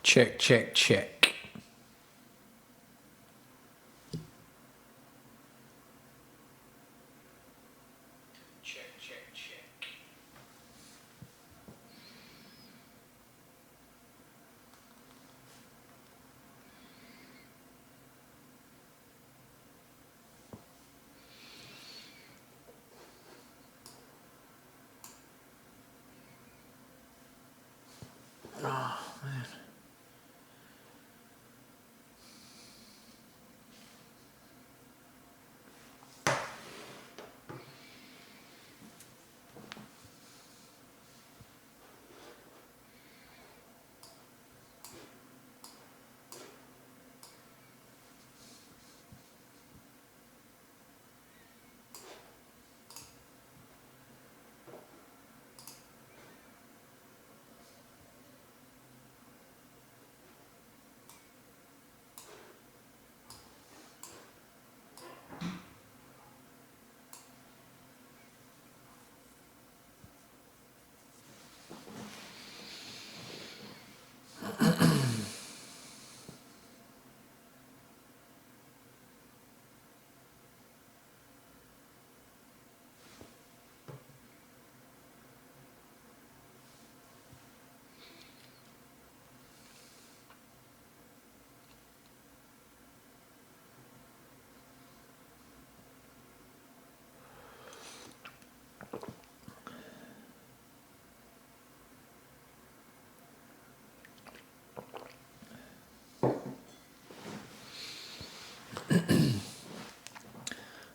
Check, check, check. Check, check, check. Oh, man.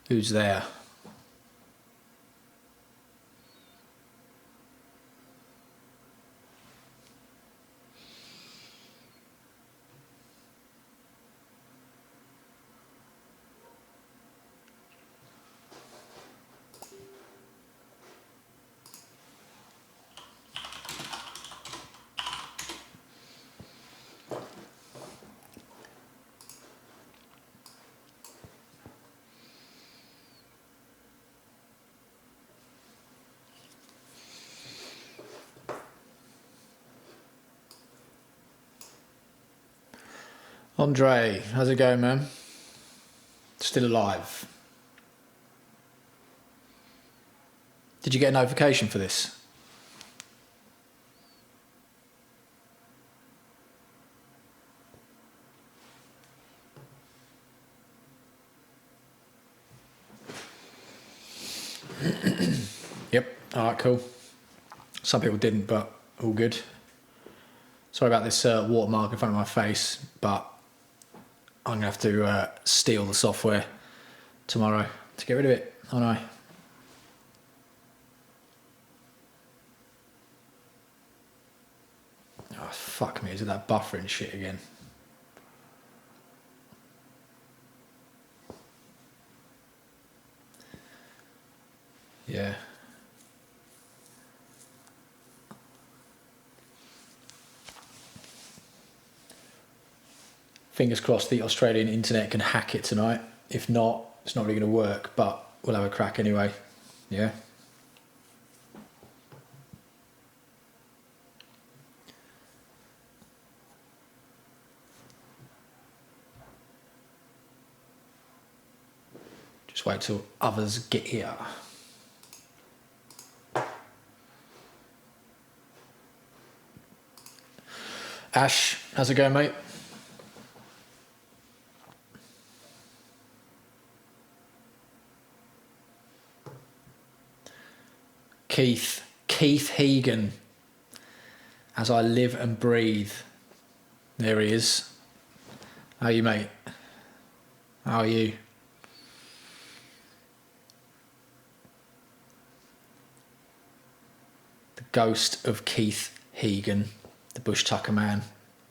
Who's there? Andre, how's it going, man? Still alive. Did you get a notification for this? Yep, alright, cool. Some people didn't, but all good. Sorry about this watermark in front of my face, but I'm going to have to steal the software tomorrow to get rid of it, aren't I? Oh, fuck me, is it that buffering shit again? Yeah. Fingers crossed the Australian internet can hack it tonight. If not, it's not really going to work, but we'll have a crack anyway. Yeah. Just wait till others get here. Ash, how's it going, mate? Keith Hegan, as I live and breathe. There he is. How are you, mate? How are you? The ghost of Keith Hegan, the Bush Tucker man,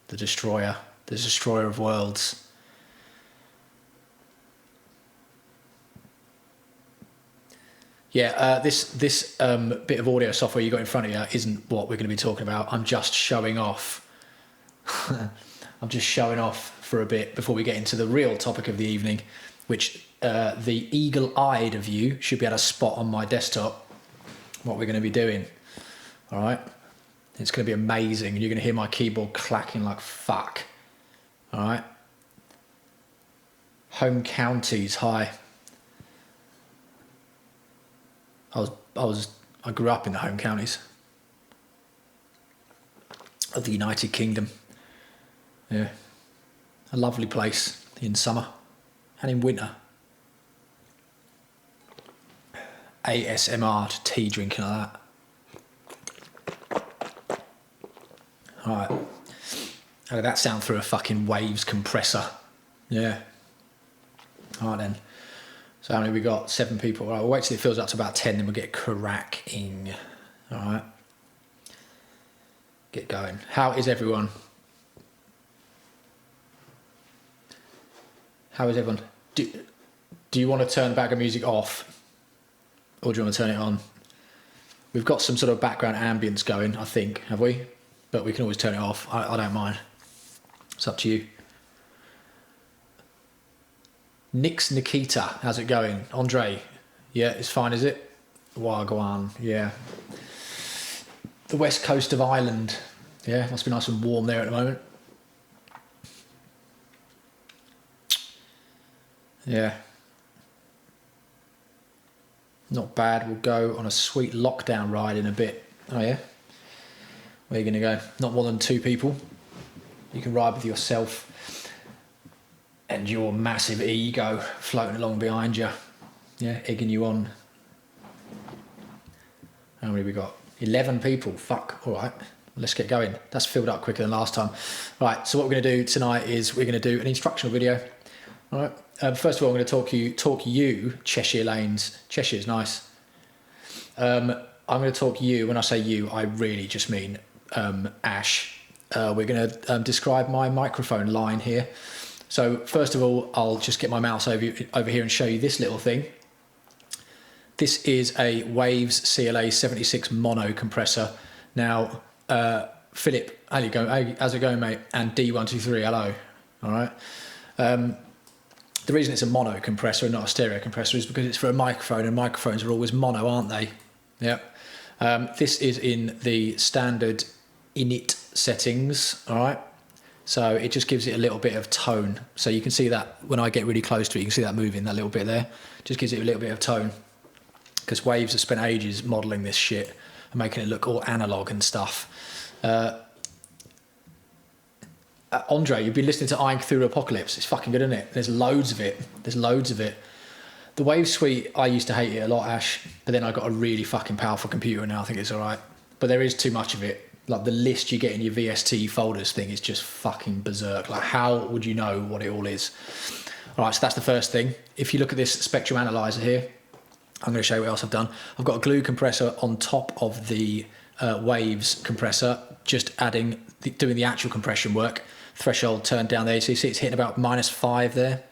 the destroyer of worlds. Yeah, this bit of audio software you got in front of you isn't what we're going to be talking about. I'm just showing off. I'm just showing off for a bit before we get into the real topic of the evening, which the eagle-eyed of you should be able to spot on my desktop what we're going to be doing. All right. It's going to be amazing. And you're going to hear my keyboard clacking like fuck. All right. Home counties, hi. I grew up in the home counties of the United Kingdom. Yeah. A lovely place in summer and in winter. ASMR to tea drinking like that. Alright. How did that sound through a fucking Waves compressor? Yeah. Alright then. So how many we got? 7 people. Alright, we'll wait till it fills up to about 10, then we'll get cracking. Alright. Get going. How is everyone? How is everyone? Do you want to turn the background music off? Or do you want to turn it on? We've got some sort of background ambience going, I think, have we? But we can always turn it off. I don't mind. It's up to you. Nix Nikita, how's it going? Andre, yeah, it's fine, is it? Wagwan, yeah. The west coast of Ireland. Yeah, must be nice and warm there at the moment. Yeah. Not bad. We'll go on a sweet lockdown ride in a bit. Oh yeah? Where are you going to go? Not more than 2 people. You can ride with yourself and your massive ego floating along behind you. Yeah, egging you on. How many we got? 11 people. Fuck. All right. Let's get going. That's filled up quicker than last time. Right. So what we're going to do tonight is we're going to do an instructional video. All right. First of all, I'm going to talk you Cheshire Lanes. Cheshire's nice. I'm going to talk you. When I say you, I really just mean Ash. We're going to describe my microphone line here. So first of all, I'll just get my mouse over here and show you this little thing. This is a Waves CLA 76 mono compressor. Now, Philip, how's it going, mate? And D123, hello. All right. The reason it's a mono compressor and not a stereo compressor is because it's for a microphone, and microphones are always mono, aren't they? Yep. This is in the standard init settings, all right? So it just gives it a little bit of tone. So you can see that when I get really close to it, you can see that moving, that little bit there. Just gives it a little bit of tone. Because Waves have spent ages modelling this shit and making it look all analog and stuff. Andre, you've been listening to Iron Through Apocalypse. It's fucking good, isn't it? There's loads of it. There's loads of it. The Wave Suite, I used to hate it a lot, Ash. But then I got a really fucking powerful computer and now I think it's all right. But there is too much of it. Like the list you get in your VST folders thing is just fucking berserk. Like how would you know what it all is? All right, so that's the first thing. If you look at this spectrum analyzer here, I'm going to show you what else I've done. I've got a glue compressor on top of the Waves compressor, just doing the actual compression work. Threshold turned down there, so you see it's hitting about -5 there.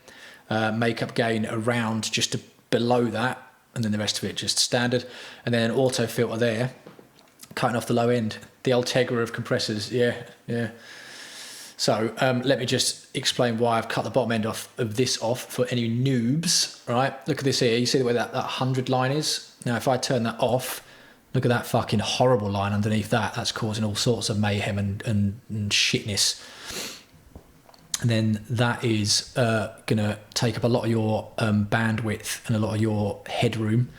Makeup gain around just below that, and then the rest of it just standard. And then an auto filter there, cutting off the low end. The Ultegra of compressors, yeah. So let me just explain why I've cut the bottom end of this off for any noobs, right? Look at this here, you see the way that 100 line is? Now if I turn that off, look at that fucking horrible line underneath that. That's causing all sorts of mayhem and shitness. And then that is going to take up a lot of your bandwidth and a lot of your headroom.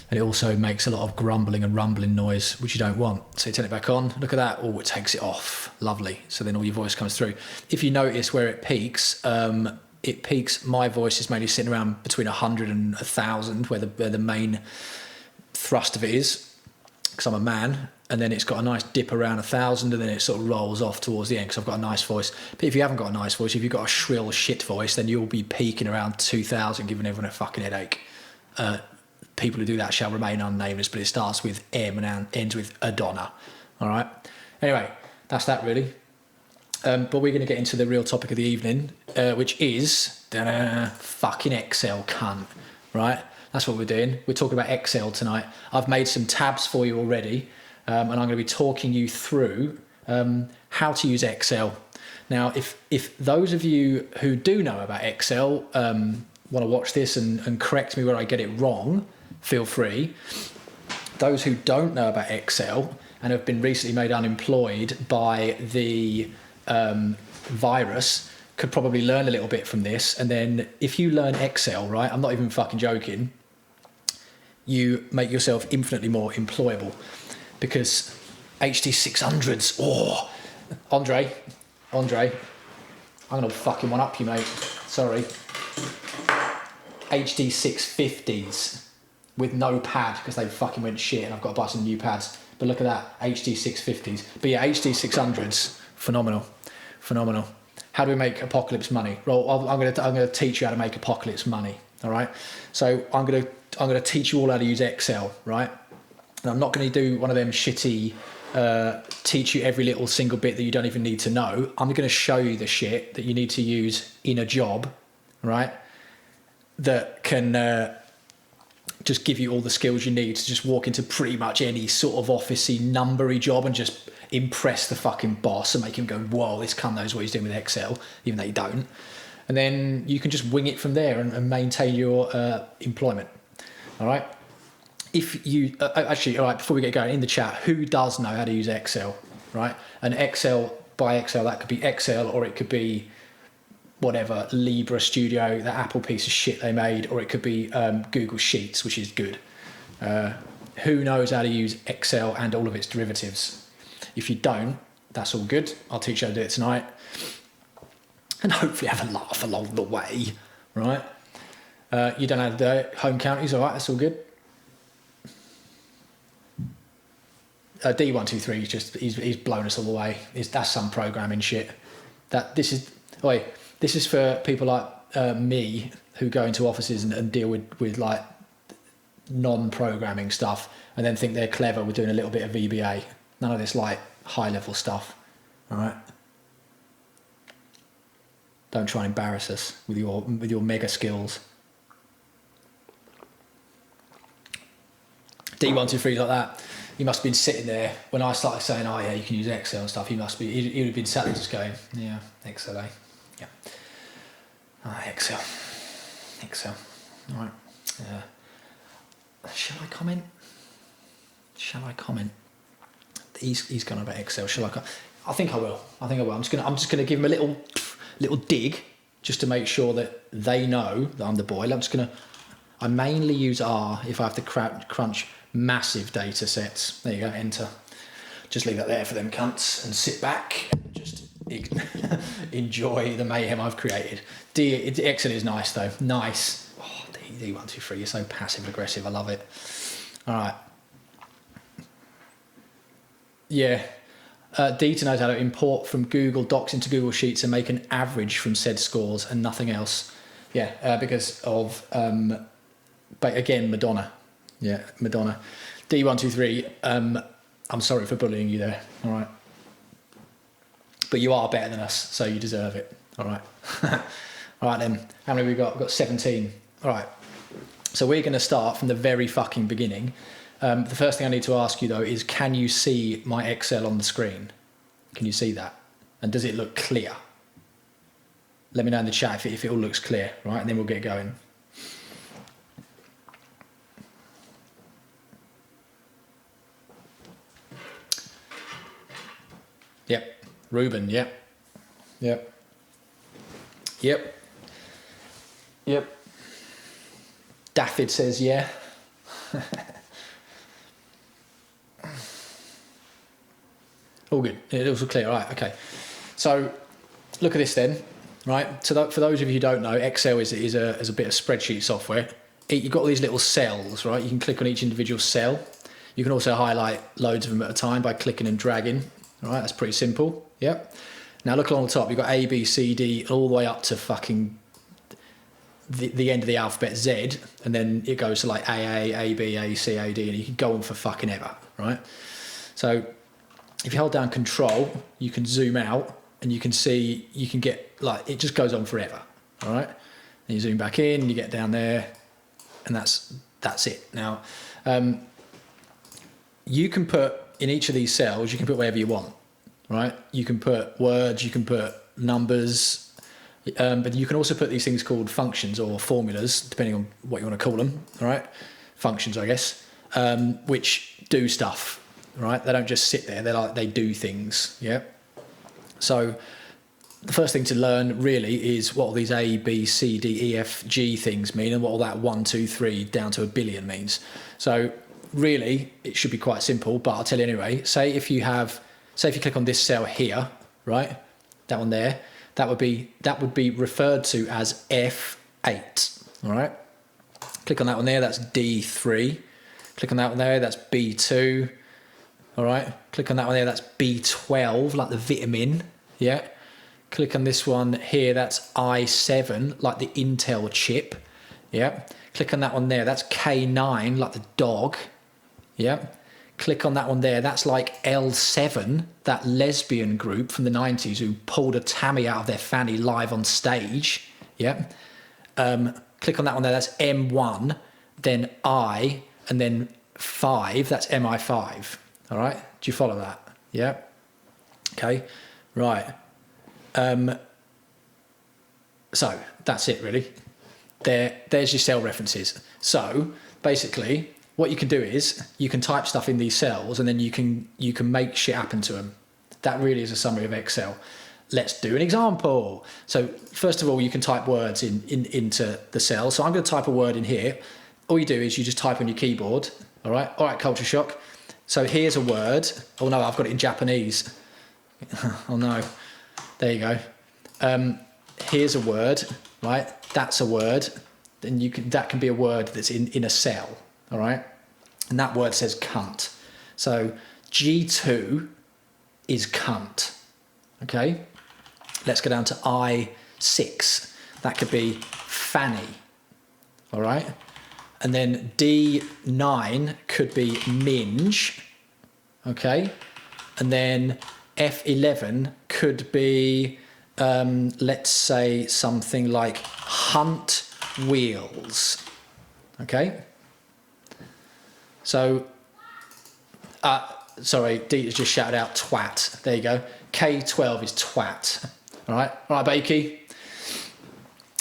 And it also makes a lot of grumbling and rumbling noise, which you don't want. So you turn it back on, look at that, oh, it takes it off, lovely. So then all your voice comes through. If you notice where it peaks, my voice is mainly sitting around between 100 and 1,000, where the main thrust of it is, because I'm a man. And then it's got a nice dip around 1,000, and then it sort of rolls off towards the end because I've got a nice voice. But if you haven't got a nice voice, if you've got a shrill shit voice, then you'll be peaking around 2,000, giving everyone a fucking headache. People who do that shall remain unnameless, but it starts with M and ends with Adonna. All right. Anyway, that's that really. But we're going to get into the real topic of the evening, which is fucking Excel cunt. Right. That's what we're doing. We're talking about Excel tonight. I've made some tabs for you already. And I'm going to be talking you through how to use Excel. Now, if those of you who do know about Excel want to watch this and correct me where I get it wrong, feel free. Those who don't know about Excel, and have been recently made unemployed by the virus could probably learn a little bit from this. And then if you learn Excel, right, I'm not even fucking joking, you make yourself infinitely more employable, because HD 600s, oh, Andre, I'm gonna fucking one up you, mate, sorry. HD 650s with no pad because they fucking went shit and I've got to buy some new pads. But look at that, HD 650s. But yeah, HD 600s, phenomenal. How do we make Apocalypse money? Well, I'm gonna teach you how to make Apocalypse money. All right. So I'm gonna teach you all how to use Excel, right? And I'm not gonna do one of them shitty teach you every little single bit that you don't even need to know. I'm gonna show you the shit that you need to use in a job, right? That can just give you all the skills you need to just walk into pretty much any sort of officey, numbery job and just impress the fucking boss and make him go, whoa, this cunt knows what he's doing with Excel, even though you don't. And then you can just wing it from there and maintain your employment. All right. If you actually, all right, before we get going, in the chat, who does know how to use Excel, right? And Excel, by Excel, that could be Excel, or it could be whatever, Libra Studio, the Apple piece of shit they made, or it could be Google Sheets, which is good. Who knows how to use Excel and all of its derivatives? If you don't, that's all good. I'll teach you how to do it tonight. And hopefully have a laugh along the way, right? You don't know how to do it. Home counties, all right, that's all good. D123 is just, he's blown us all the way. That's some programming shit. This is for people like me who go into offices and deal with like non-programming stuff and then think they're clever with doing a little bit of VBA. None of this like high-level stuff, all right? Don't try and embarrass us with your mega skills. D123 like that. He must have been sitting there when I started saying, "Oh yeah, you can use Excel and stuff." He would have been sat there just going, "Yeah, Excel, eh? Yeah, Excel. All right. Shall I comment? He's gone about Excel. Shall I? I think I will. I'm just gonna give him a little dig just to make sure that they know that I'm the boy. I mainly use R if I have to crunch massive data sets. There you go, enter. Just leave that there for them cunts and sit back and just enjoy the mayhem I've created. Excel is nice though, nice. Oh, D123, you're so passive aggressive, I love it. All right. Yeah. Dita knows how to import from Google Docs into Google Sheets and make an average from said scores and nothing else. Yeah, because of, but again, Madonna. Yeah, Madonna. D123, I'm sorry for bullying you there, all right? But you are better than us, so you deserve it, all right? All right then, how many have we got? We've got 17. All right, so we're going to start from the very fucking beginning. The first thing I need to ask you though is, can you see my Excel on the screen? Can you see that? And does it look clear? Let me know in the chat if it all looks clear, right? And then we'll get going. Yep. Ruben, yep. Daffyd says yeah. All good. It was clear. All right. Okay. So look at this then. Right. So for those of you who don't know, Excel is a bit of spreadsheet software. You've got all these little cells, right? You can click on each individual cell. You can also highlight loads of them at a time by clicking and dragging. All right. That's pretty simple. Yep. Now look along the top. You've got A, B, C, D, all the way up to fucking the end of the alphabet Z, and then it goes to like AA, AB, AC, AD, and you can go on for fucking ever, right? So if you hold down Control, you can zoom out, and you can see, you can get, like, it just goes on forever, all right? And you zoom back in, you get down there, and that's it. Now, you can put, in each of these cells, you can put whatever you want, right? You can put words, you can put numbers, but you can also put these things called functions or formulas, depending on what you want to call them, all right? Functions, I guess, which do stuff, right? They don't just sit there. They do things, yeah? So the first thing to learn really is what all these A, B, C, D, E, F, G things mean and what all that 1, 2, 3 down to a billion means. So really, it should be quite simple, but I'll tell you anyway. Say if you click on this cell here, right? That one there, that would be referred to as F8, all right? Click on that one there, that's D3. Click on that one there, that's B2, all right? Click on that one there, that's B12, like the vitamin, yeah? Click on this one here, that's I7, like the Intel chip, yeah? Click on that one there, that's K9, like the dog, yeah? Click on that one there, that's like L7, that lesbian group from the 90s who pulled a Tammy out of their fanny live on stage, yeah? Click on that one there, that's M1, then I, and then 5, that's MI5, all right? Do you follow that? Yeah? Okay, right. So that's it really. There's your cell references. So basically what you can do is you can type stuff in these cells and then you can make shit happen to them. That really is a summary of Excel. Let's do an example. So first of all, you can type words into the cell. So I'm going to type a word in here. All you do is you just type on your keyboard. All right, culture shock. So here's a word. Oh no, I've got it in Japanese. Oh no. There you go. Here's a word, right? That's a word. Then that can be a word that's in a cell, all right? And that word says cunt. So G2 is cunt, okay? Let's go down to I6. That could be fanny, all right? And then D9 could be minge, okay? And then F11 could be, let's say, something like hunt wheels, okay? So, sorry, D has just shouted out twat. There you go. K12 is twat. All right, Bakey.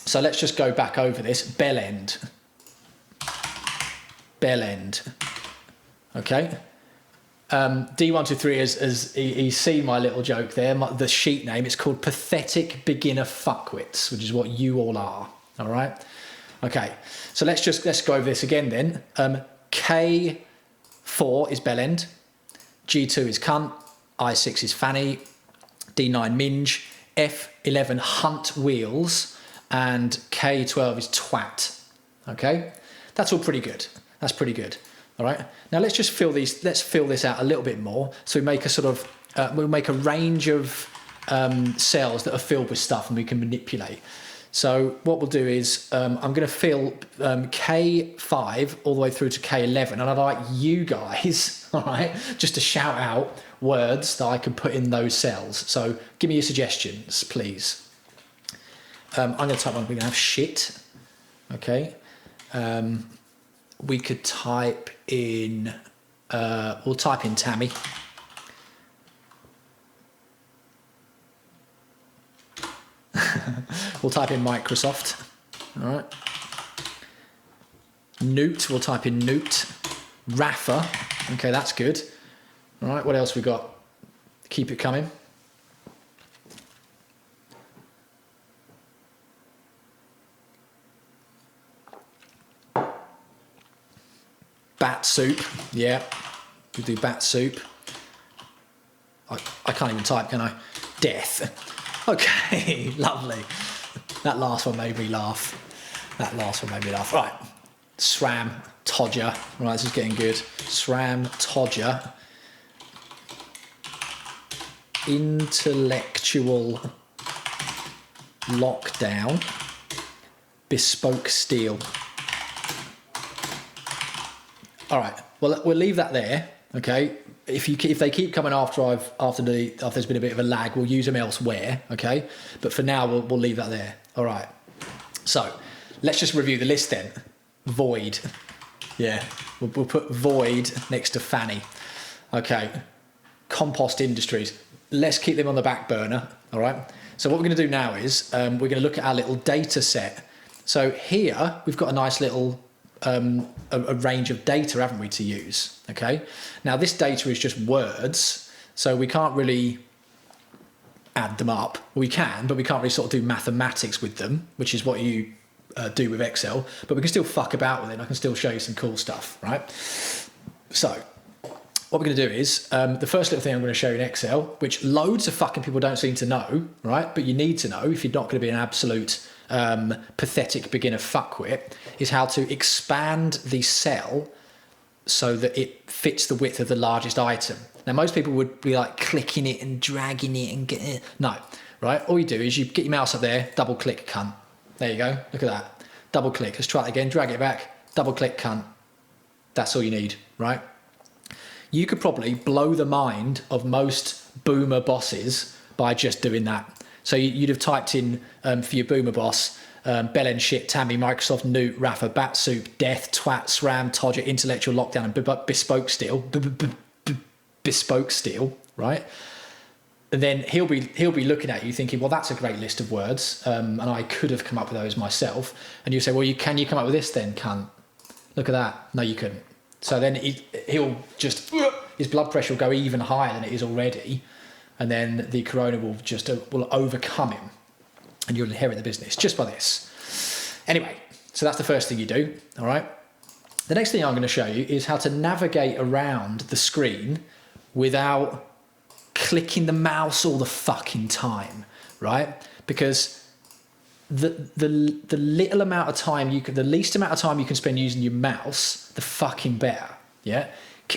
So let's just go back over this. Bell end. Okay. D123 as he's seen my little joke there. The sheet name. It's called Pathetic Beginner Fuckwits, which is what you all are. All right. Okay. So let's go over this again then. K4 is bell end. G2 is cunt. I6 is fanny. D9 minge. F11 hunt wheels. And K12 is twat. Okay. That's all pretty good. That's pretty good. All right. Now let's fill this out a little bit more. So we make a sort of we'll make a range of cells that are filled with stuff and we can manipulate. So what we'll do is I'm going to fill K5 all the way through to K11, and I'd like you guys, all right, just to shout out words that I can put in those cells. So give me your suggestions, please. I'm going to type one. We're going to have shit. Okay. We could type in. We'll type in Tammy. We'll type in Microsoft. All right. Newt. We'll type in Newt. Rafa. Okay, that's good. All right. What else we got? Keep it coming. Bat soup. Yeah. We'll do bat soup. I can't even type, can I? Death. Okay, lovely. That last one made me laugh. Right. SRAM, Todger. Right, this is getting good. SRAM, Todger. Intellectual lockdown. Bespoke steel. All right. Well, we'll leave that there. Okay. If they keep coming after there's been a bit of a lag, we'll use them elsewhere. Okay. But for now, we'll leave that there. All right. So let's just review the list then. Void. Yeah. We'll put void next to Fanny. Okay. Compost Industries. Let's keep them on the back burner. All right. So what we're going to do now is we're going to look at our little data set. So here we've got a nice little a range of data, haven't we, to use? Okay. Now this data is just words, so we can't really add them up. We can, but we can't really sort of do mathematics with them, which is what you do with Excel. But we can still fuck about with it. I can still show you some cool stuff, right? So what we're going to do is the first little thing I'm going to show you in Excel, which loads of fucking people don't seem to know, right? But you need to know if you're not going to be an absolute pathetic beginner fuckwit, is how to expand the cell so that it fits the width of the largest item. Now, most people would be like clicking it and dragging it and getting it. No, right? All you do is you get your mouse up there, double click, cunt. There you go. Look at that. Double click. Let's try it again. Drag it back. Double click, cunt. That's all you need, right? You could probably blow the mind of most boomer bosses by just doing that. So you'd have typed in for your boomer boss, Belen shit, Tammy, Microsoft, Newt, Rafa, Batsoup, Death, Twat, SRAM, Todger, Intellectual Lockdown, and Bespoke Steel. Bespoke Steel, right? And then he'll be looking at you thinking, well, that's a great list of words, and I could have come up with those myself. And you say, well, can you come up with this then, cunt? Look at that. No, you couldn't. So then he'll just, his blood pressure will go even higher than it is already, and then the corona will overcome him, and you'll inherit the business just by this. Anyway, so that's the first thing you do, all right? The next thing I'm going to show you is how to navigate around the screen without clicking the mouse all the fucking time, right? Because the little amount of time the least amount of time you can spend using your mouse, the fucking better. Yeah.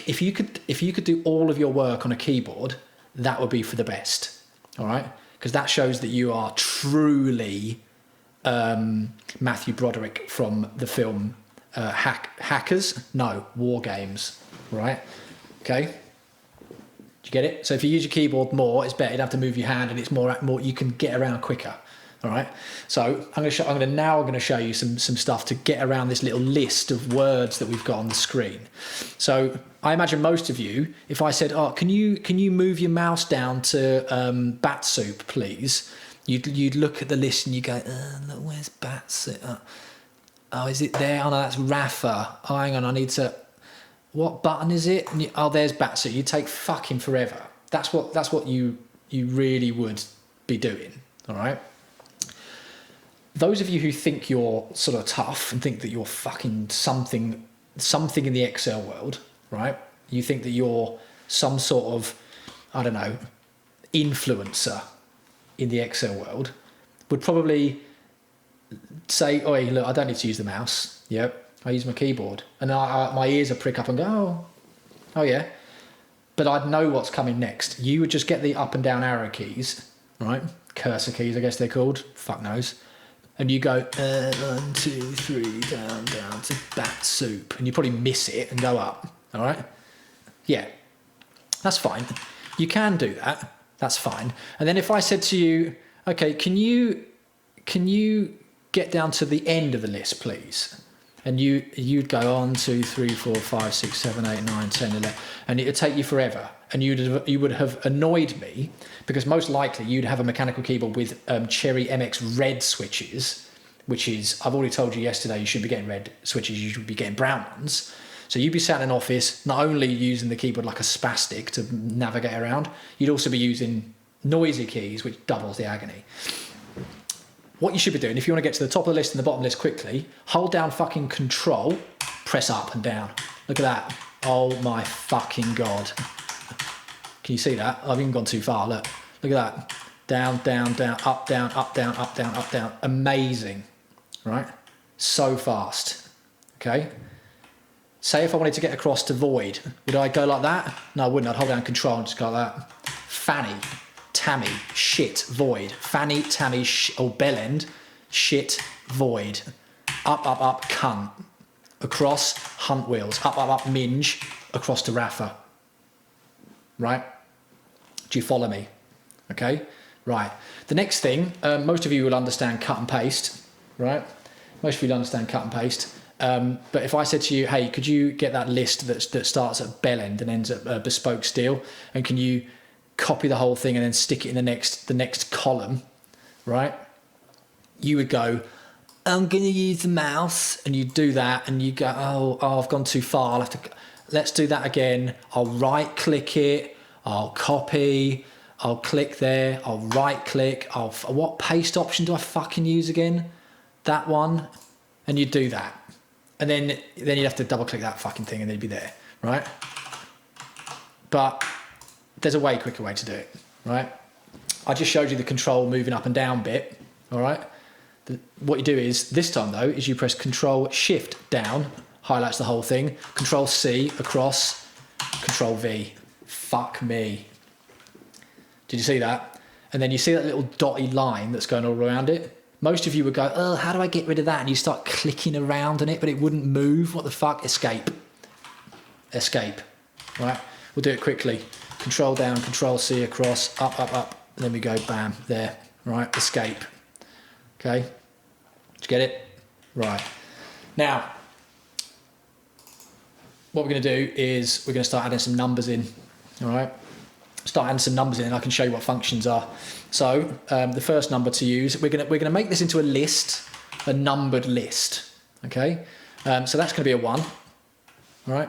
If you could do all of your work on a keyboard, that would be for the best. All right. Because that shows that you are truly Matthew Broderick from the film Hackers. No, War Games. Right. Okay. Do you get it? So if you use your keyboard more, it's better. You don't have to move your hand, and it's more. You can get around quicker. All right. So I'm going to show you some stuff to get around this little list of words that we've got on the screen. So I imagine most of you, if I said, "Oh, can you move your mouse down to Batsoup, please?" You'd look at the list and you go, "Look, where's Batsoup? Oh, is it there? Oh no, that's Rafa. Oh, hang on, I need to. What button is it? And there's Batsoup. You take fucking forever. That's what you really would be doing. All right. Those of you who think you're sort of tough and think that you're fucking something in the Excel world, right? You think that you're some sort of, I don't know, influencer in the Excel world, would probably say, "Oh, look, I don't need to use the mouse. Yep, I use my keyboard." And my ears would prick up and go, oh yeah. But I'd know what's coming next. You would just get the up and down arrow keys, right? Cursor keys, I guess they're called. Fuck knows. And you go 1, 2, 3, down to Batsoup, and you probably miss it and go up. All right, yeah, that's fine. You can do that. That's fine. And then if I said to you, "Okay, can you get down to the end of the list, please?" And you'd go 1, 2, 3, 4, 5, 6, 7, 8, 9, 10, 11, and it'd take you forever. And you would have annoyed me, because most likely you'd have a mechanical keyboard with Cherry MX red switches, which is, I've already told you yesterday, you should be getting red switches, you should be getting brown ones. So you'd be sat in an office, not only using the keyboard like a spastic to navigate around, you'd also be using noisy keys, which doubles the agony. What you should be doing, if you want to get to the top of the list and the bottom of the list quickly, hold down fucking Control, press up and down. Look at that. Oh my fucking God. Can you see that? I've even gone too far. Look at that. Down, down, down, up, down, up, down, up, down, up, down. Amazing, right? So fast, okay? Say if I wanted to get across to Void, would I go like that? No, I wouldn't. I'd hold down Control and just go like that. Fanny, Tammy, shit, Void. Fanny, Tammy, Bellend, shit, Void. Up, up, up, cunt. Across, Hunt Wheels. Up, up, up, Minge. Across to Rafa. Right? Do you follow me? Okay? Right. The next thing, most of you will understand cut and paste, right? Most of you will understand cut and paste. But if I said to you, "Hey, could you get that list that starts at Bellend and ends at Bespoke Steel, and can you copy the whole thing and then stick it in the next column," right? You would go, I'm going to use the mouse, and you do that, and you go, oh, I've gone too far. I'll have to, let's do that again. I'll right click it. I'll copy. I'll click there. I'll right click. What paste option do I fucking use again? That one. And you do that. And then you'd have to double click that fucking thing and then it'd be there, right? But there's a way quicker way to do it, right? I just showed you the control moving up and down bit, all right? What you do is, this time though, is you press Control Shift down, highlights the whole thing, Control C across, Control V. Fuck me. Did you see that? And then you see that little dotty line that's going all around it? Most of you would go, oh, how do I get rid of that? And you start clicking around on it, but it wouldn't move. What the fuck? Escape. Escape. Right? We'll do it quickly. Control down, Control C across, up, up, up. And then we go, bam, there. Right? Escape. Okay? Did you get it? Right. Now, what we're going to do is we're going to start adding some numbers in. All right? Start adding some numbers in and I can show you what functions are. So the first number to use, we're gonna make this into a list, a numbered list, okay? So that's gonna be a 1, all right?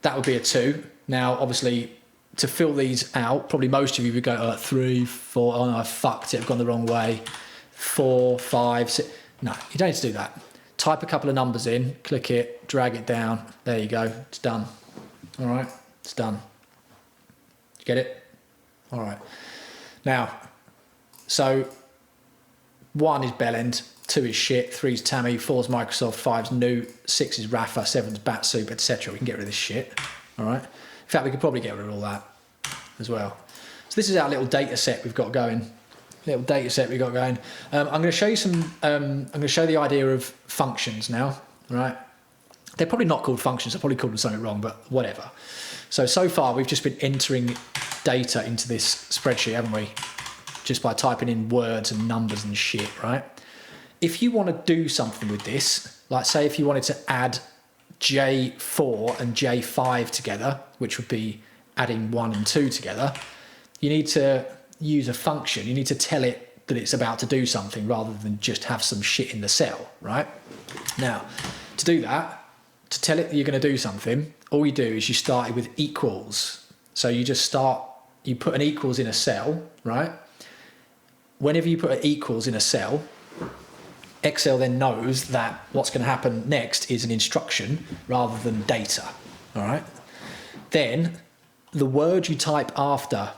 That would be a 2. Now, obviously, to fill these out, probably most of you would go 3, 4, oh no, I fucked it, I've gone the wrong way. 4, 5, 6, no, you don't need to do that. Type a couple of numbers in, click it, drag it down, there you go, it's done, all right? It's done. Get it? All right. Now, so 1 is Bellend, 2 is shit, 3 is Tammy, 4 is Microsoft, 5 is Newt, 6 is Rafa, 7 is Batsoup, etc. We can get rid of this shit. All right. In fact, we could probably get rid of all that as well. So this is our little data set we've got going. I'm going to show you some. I'm going to show the idea of functions now. Right. They're probably not called functions. They're probably called them something wrong, but whatever. So far, we've just been entering data into this spreadsheet, haven't we? Just by typing in words and numbers and shit, right? If you want to do something with this, like say if you wanted to add J4 and J5 together, which would be adding 1 and 2 together, you need to use a function. You need to tell it that it's about to do something rather than just have some shit in the cell, right? Now, to do that, to tell it that you're going to do something, all you do is you start it with equals. So you just start, you put an equals in a cell, right? Whenever you put an equals in a cell, Excel then knows that what's going to happen next is an instruction rather than data, all right? Then the word you type after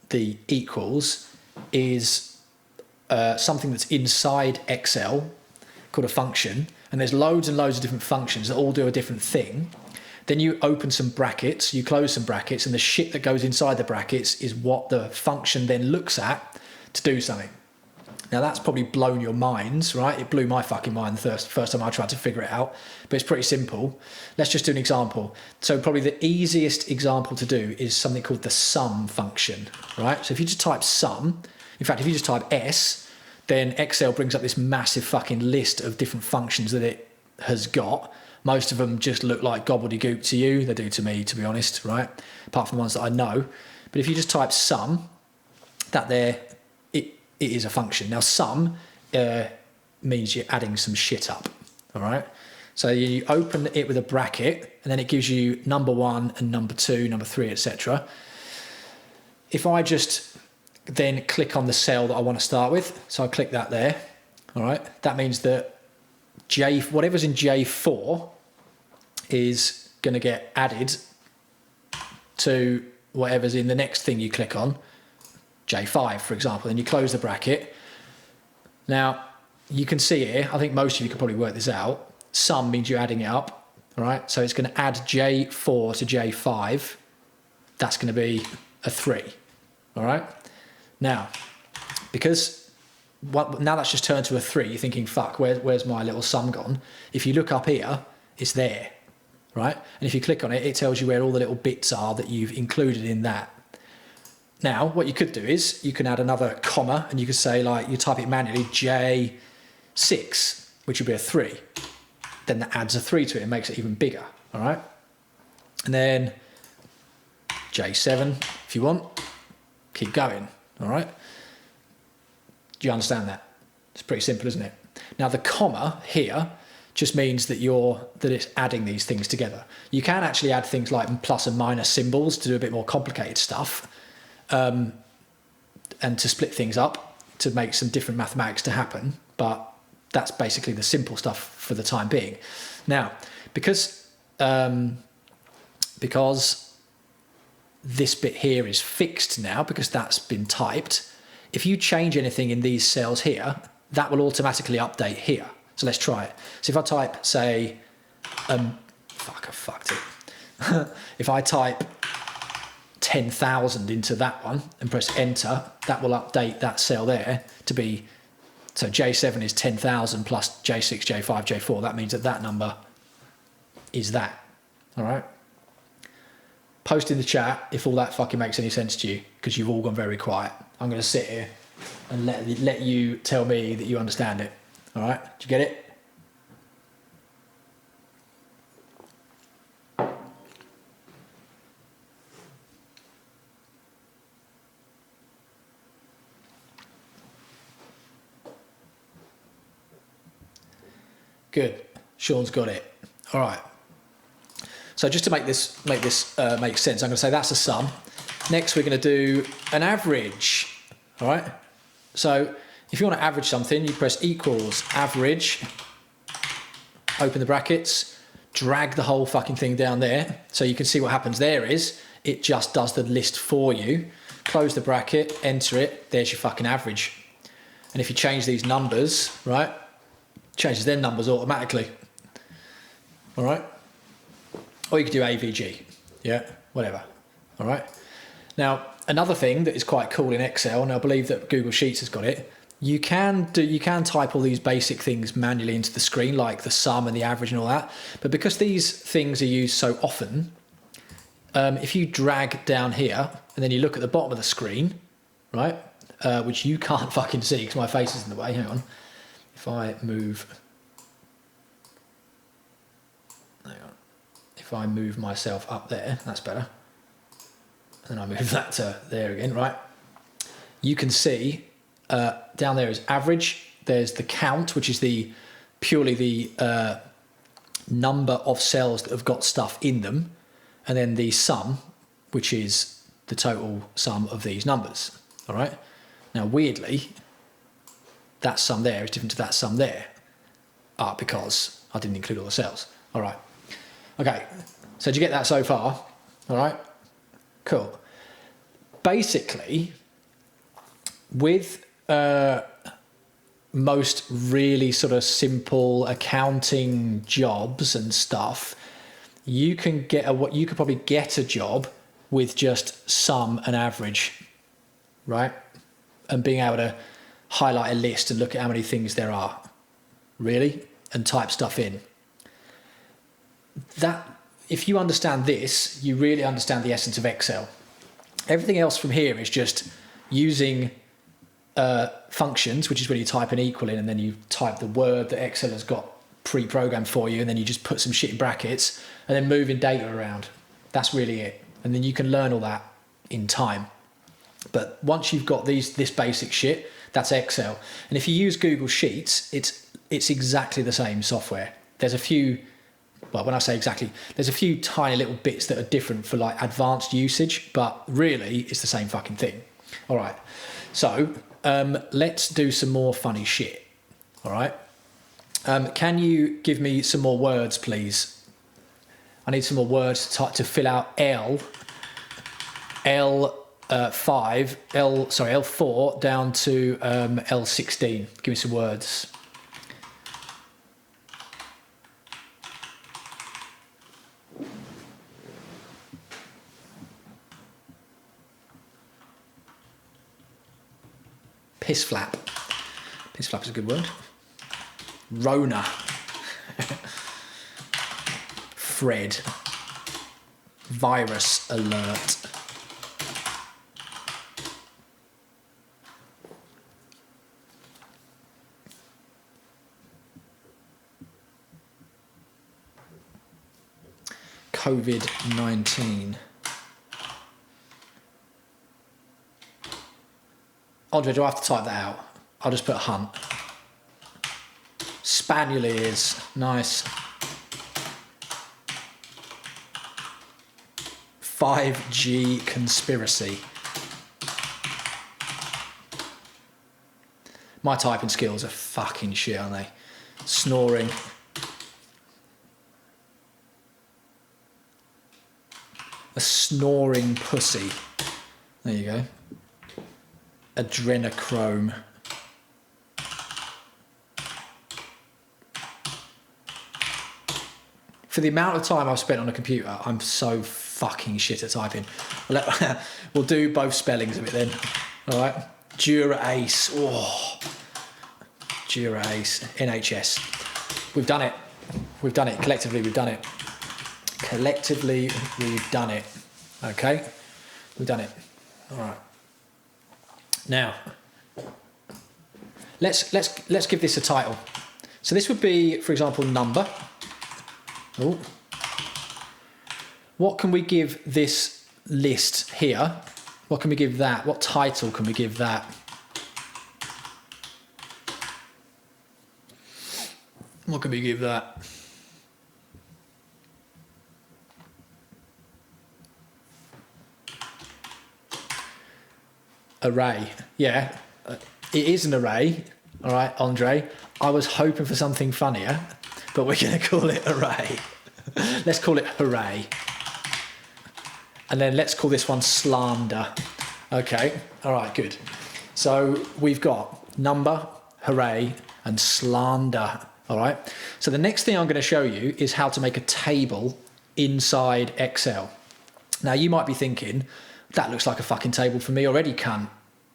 the equals is something that's inside Excel called a function, and there's loads and loads of different functions that all do a different thing. Then you open some brackets, you close some brackets, and the shit that goes inside the brackets is what the function then looks at to do something. Now that's probably blown your minds, right? It blew my fucking mind the first time I tried to figure it out, but it's pretty simple. Let's just do an example. So probably the easiest example to do is something called the sum function, right? So if you just type sum, in fact, if you just type S, then Excel brings up this massive fucking list of different functions that it has got. Most of them just look like gobbledygook to you. They do to me, to be honest, right? Apart from the ones that I know. But if you just type sum, that there, it is a function. Now sum means you're adding some shit up, all right? So you open it with a bracket, and then it gives you number 1 and number 2, number 3, etc. If I just then click on the cell that I want to start with, so I click that there, all right? That means that whatever's in J4 is going to get added to whatever's in the next thing you click on, J5, for example, and you close the bracket. Now, you can see here, I think most of you could probably work this out, sum means you're adding it up, all right? So it's going to add J4 to J5. That's going to be a 3, all right? Now, because now that's just turned to a 3, you're thinking, fuck, where's my little sum gone? If you look up here, it's there, right? And if you click on it, it tells you where all the little bits are that you've included in that. Now, what you could do is you can add another comma, and you could say, like, you type it manually, J6, which would be a 3. Then that adds a 3 to it and makes it even bigger, all right? And then J7, if you want, keep going. All right. Do you understand that? It's pretty simple, isn't it? Now the comma here just means that it's adding these things together. You can actually add things like plus and minus symbols to do a bit more complicated stuff, and to split things up to make some different mathematics to happen. But that's basically the simple stuff for the time being. Now, because this bit here is fixed now, because that's been typed, if you change anything in these cells here, that will automatically update here. So let's try it. So if I type, say, I fucked it. If I type 10,000 into that one and press enter, that will update that cell there to be, so J7 is 10,000 plus J6, J5, J4. That means that that number is that, all right? Post in the chat if all that fucking makes any sense to you, because you've all gone very quiet. I'm going to sit here and let you tell me that you understand it. All right, did you get it? Good. Sean's got it. All right. So just to make this make sense, I'm going to say that's a sum. Next, we're going to do an average. All right. So if you want to average something, you press equals average, open the brackets, drag the whole fucking thing down there. So you can see what happens there is it just does the list for you. Close the bracket, enter it. There's your fucking average. And if you change these numbers, right, changes their numbers automatically. All right. Or you could do AVG. Yeah, whatever. All right. Now, another thing that is quite cool in Excel, and I believe that Google Sheets has got it, you can type all these basic things manually into the screen, like the sum and the average and all that. But because these things are used so often, if you drag down here and then you look at the bottom of the screen, right, which you can't fucking see because my face is in the way. Hang on. If I move, if I move myself up there, that's better. And I move that to there again, right? You can see down there is average. There's the count, which is purely the number of cells that have got stuff in them. And then the sum, which is the total sum of these numbers, all right? Now, weirdly, that sum there is different to that sum there, because I didn't include all the cells. All right. Okay, so did you get that so far? All right, cool. Basically, with most really sort of simple accounting jobs and stuff, you can probably get a job with just sum and average, right? And being able to highlight a list and look at how many things there are, really, and type stuff in. That, if you understand this, you really understand the essence of Excel. Everything else from here is just using functions, which is when you type an equal in and then you type the word that Excel has got pre-programmed for you, and then you just put some shit in brackets and then moving data around. That's really it. And then you can learn all that in time. But once you've got this basic shit, that's Excel. And if you use Google Sheets, it's exactly the same software. There's a few, well, when I say exactly, there's a few tiny little bits that are different for like advanced usage, but really it's the same fucking thing. All right. So let's do some more funny shit. All right. Can you give me some more words, please? I need some more words to fill out L4 down to L16. Give me some words. Piss flap. Piss flap is a good word. Rona. Fred. Virus alert. COVID-19. Andre, do I have to type that out? I'll just put hunt. Spaniel ears, nice. 5G conspiracy. My typing skills are fucking shit, aren't they? Snoring. A snoring pussy. There you go. Adrenochrome. For the amount of time I've spent on a computer, I'm so fucking shit at typing. We'll do both spellings of it then. All right. Dura-Ace. Oh. Dura-Ace. NHS. We've done it. We've done it. Collectively, we've done it. Collectively, we've done it. Okay? We've done it. All right. Now, let's give this a title. So this would be, for example, number. Oh. What can we give this list here? What can we give that? What title can we give that? What can we give that? Array. Yeah, it is an array. All right, Andre. I was hoping for something funnier, but we're going to call it array. Let's call it hooray. And then let's call this one slander. Okay, all right, good. So we've got number, hooray, and slander. All right. So the next thing I'm going to show you is how to make a table inside Excel. Now you might be thinking, that looks like a fucking table for me already, cunt.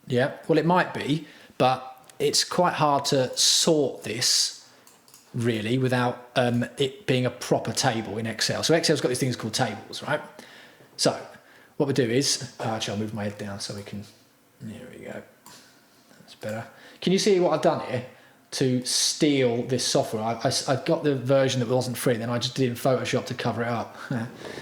Yeah, well it might be, but it's quite hard to sort this really without it being a proper table in Excel. So Excel's got these things called tables, right? So what we do is, actually I'll move my head down so we can, there we go. That's better. Can you see what I've done here to steal this software? I got the version that wasn't free, then I just did it in Photoshop to cover it up.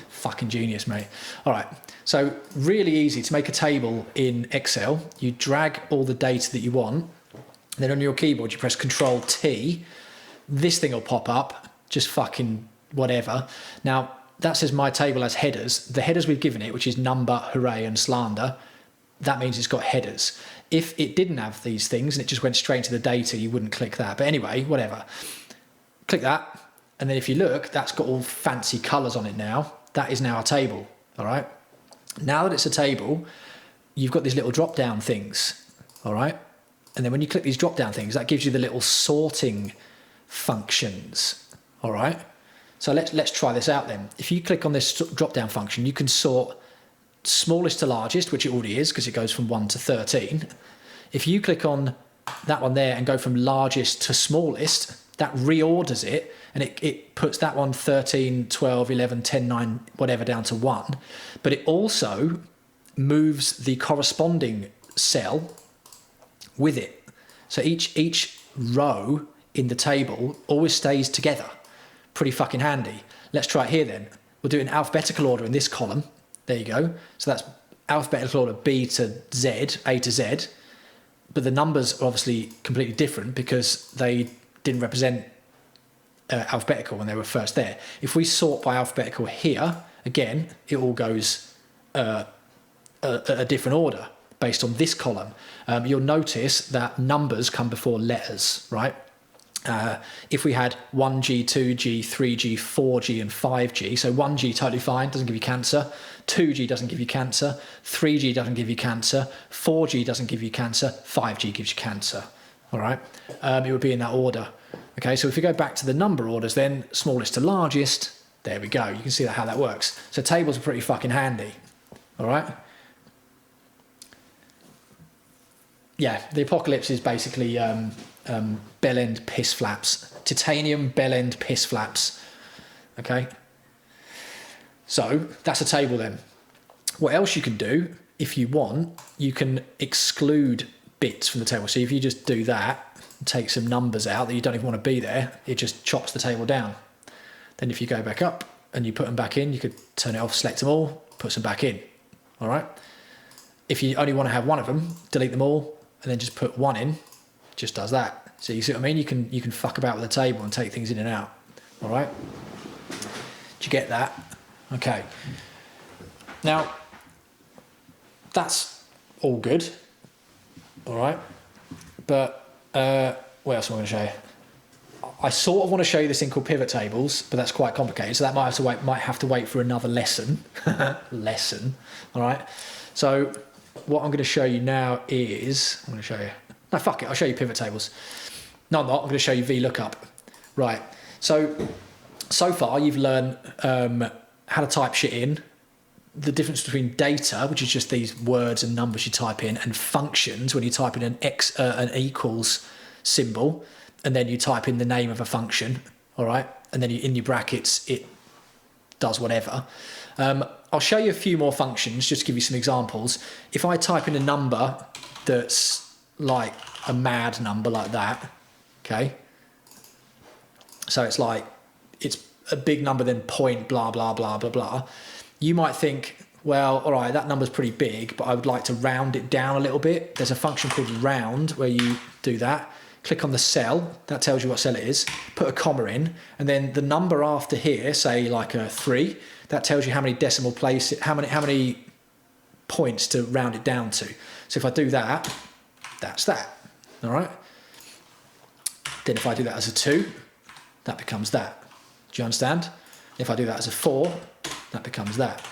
Fucking genius, mate. All right, so really easy to make a table in Excel. You drag all the data that you want, then on your keyboard you press Control-T. This thing will pop up, just fucking whatever. Now, that says my table has headers. The headers we've given it, which is number, hooray, and slander, that means it's got headers. If it didn't have these things and it just went straight to the data, you wouldn't click that. But anyway, whatever. Click that. And then if you look, that's got all fancy colors on it now. That is now a table, all right? Now that it's a table, you've got these little drop-down things, all right? And then when you click these drop-down things, that gives you the little sorting functions, all right? So let's try this out then. If you click on this drop-down function, you can sort smallest to largest, which it already is because it goes from 1 to 13. If you click on that one there and go from largest to smallest, that reorders it and it puts that one 13, 12, 11, 10, 9, whatever down to 1. But it also moves the corresponding cell with it. So each row in the table always stays together. Pretty fucking handy. Let's try it here then. We'll do it in alphabetical order in this column. There you go. So that's alphabetical order B to Z, A to Z. But the numbers are obviously completely different because they didn't represent alphabetical when they were first there. If we sort by alphabetical here, again, it all goes a different order based on this column. You'll notice that numbers come before letters, right? If we had 1G, 2G, 3G, 4G and 5G, so 1G totally fine, doesn't give you cancer, 2G doesn't give you cancer, 3G doesn't give you cancer, 4G doesn't give you cancer, 5G gives you cancer, all right? It would be in that order. Okay, so if we go back to the number orders then, smallest to largest, there we go, you can see how that works. So tables are pretty fucking handy, all right? Yeah, the apocalypse is basically bell end piss flaps, titanium bell end piss flaps. Okay, so that's a table then. What else you can do if you want, you can exclude bits from the table. So if you just do that, take some numbers out that you don't even want to be there, it just chops the table down. Then if you go back up and you put them back in, you could turn it off, select them all, put some back in. All right. If you only want to have one of them, delete them all and then just put one in, just does that. So you see what I mean? You can fuck about with the table and take things in and out. All right? Did you get that? Okay. Now, that's all good. All right? But what else am I going to show you? I sort of want to show you this thing called pivot tables, but that's quite complicated. So that might have to wait for another lesson. All right? So what I'm going to show you now is... I'm going to show you... No, fuck it. I'll show you pivot tables. No, I'm not. I'm going to show you VLOOKUP. Right. So far, you've learned how to type shit in, the difference between data, which is just these words and numbers you type in, and functions, when you type in an equals symbol, and then you type in the name of a function, all right? And then in your brackets, it does whatever. I'll show you a few more functions, just to give you some examples. If I type in a number that's like a mad number like that, okay? So it's like, it's a big number, then point, blah, blah, blah, blah, blah. You might think, well, all right, that number's pretty big, but I would like to round it down a little bit. There's a function called round where you do that. Click on the cell, that tells you what cell it is. Put a comma in, and then the number after here, say like a 3, that tells you how many decimal places, how many points to round it down to. So if I do that, that's that, all right? Then if I do that as a 2, that becomes that. Do you understand? If I do that as a 4, that becomes that.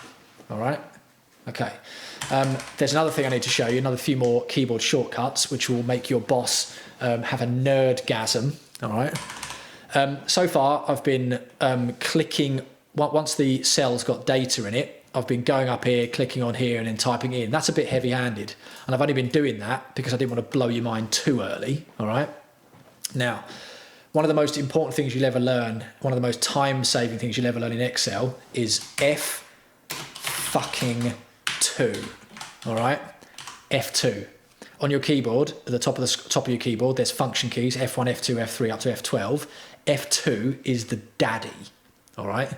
All right? Okay. There's another thing I need to show you, another few more keyboard shortcuts, which will make your boss have a nerdgasm. All right? So far, I've been clicking, once the cell's got data in it, I've been going up here, clicking on here, and then typing in. That's a bit heavy-handed. And I've only been doing that because I didn't want to blow your mind too early. All right? Now, one of the most important things you'll ever learn, one of the most time-saving things you'll ever learn in Excel is F2, all right? F2. On your keyboard, at the top of your keyboard, there's function keys, F1, F2, F3, up to F12. F2 is the daddy, all right?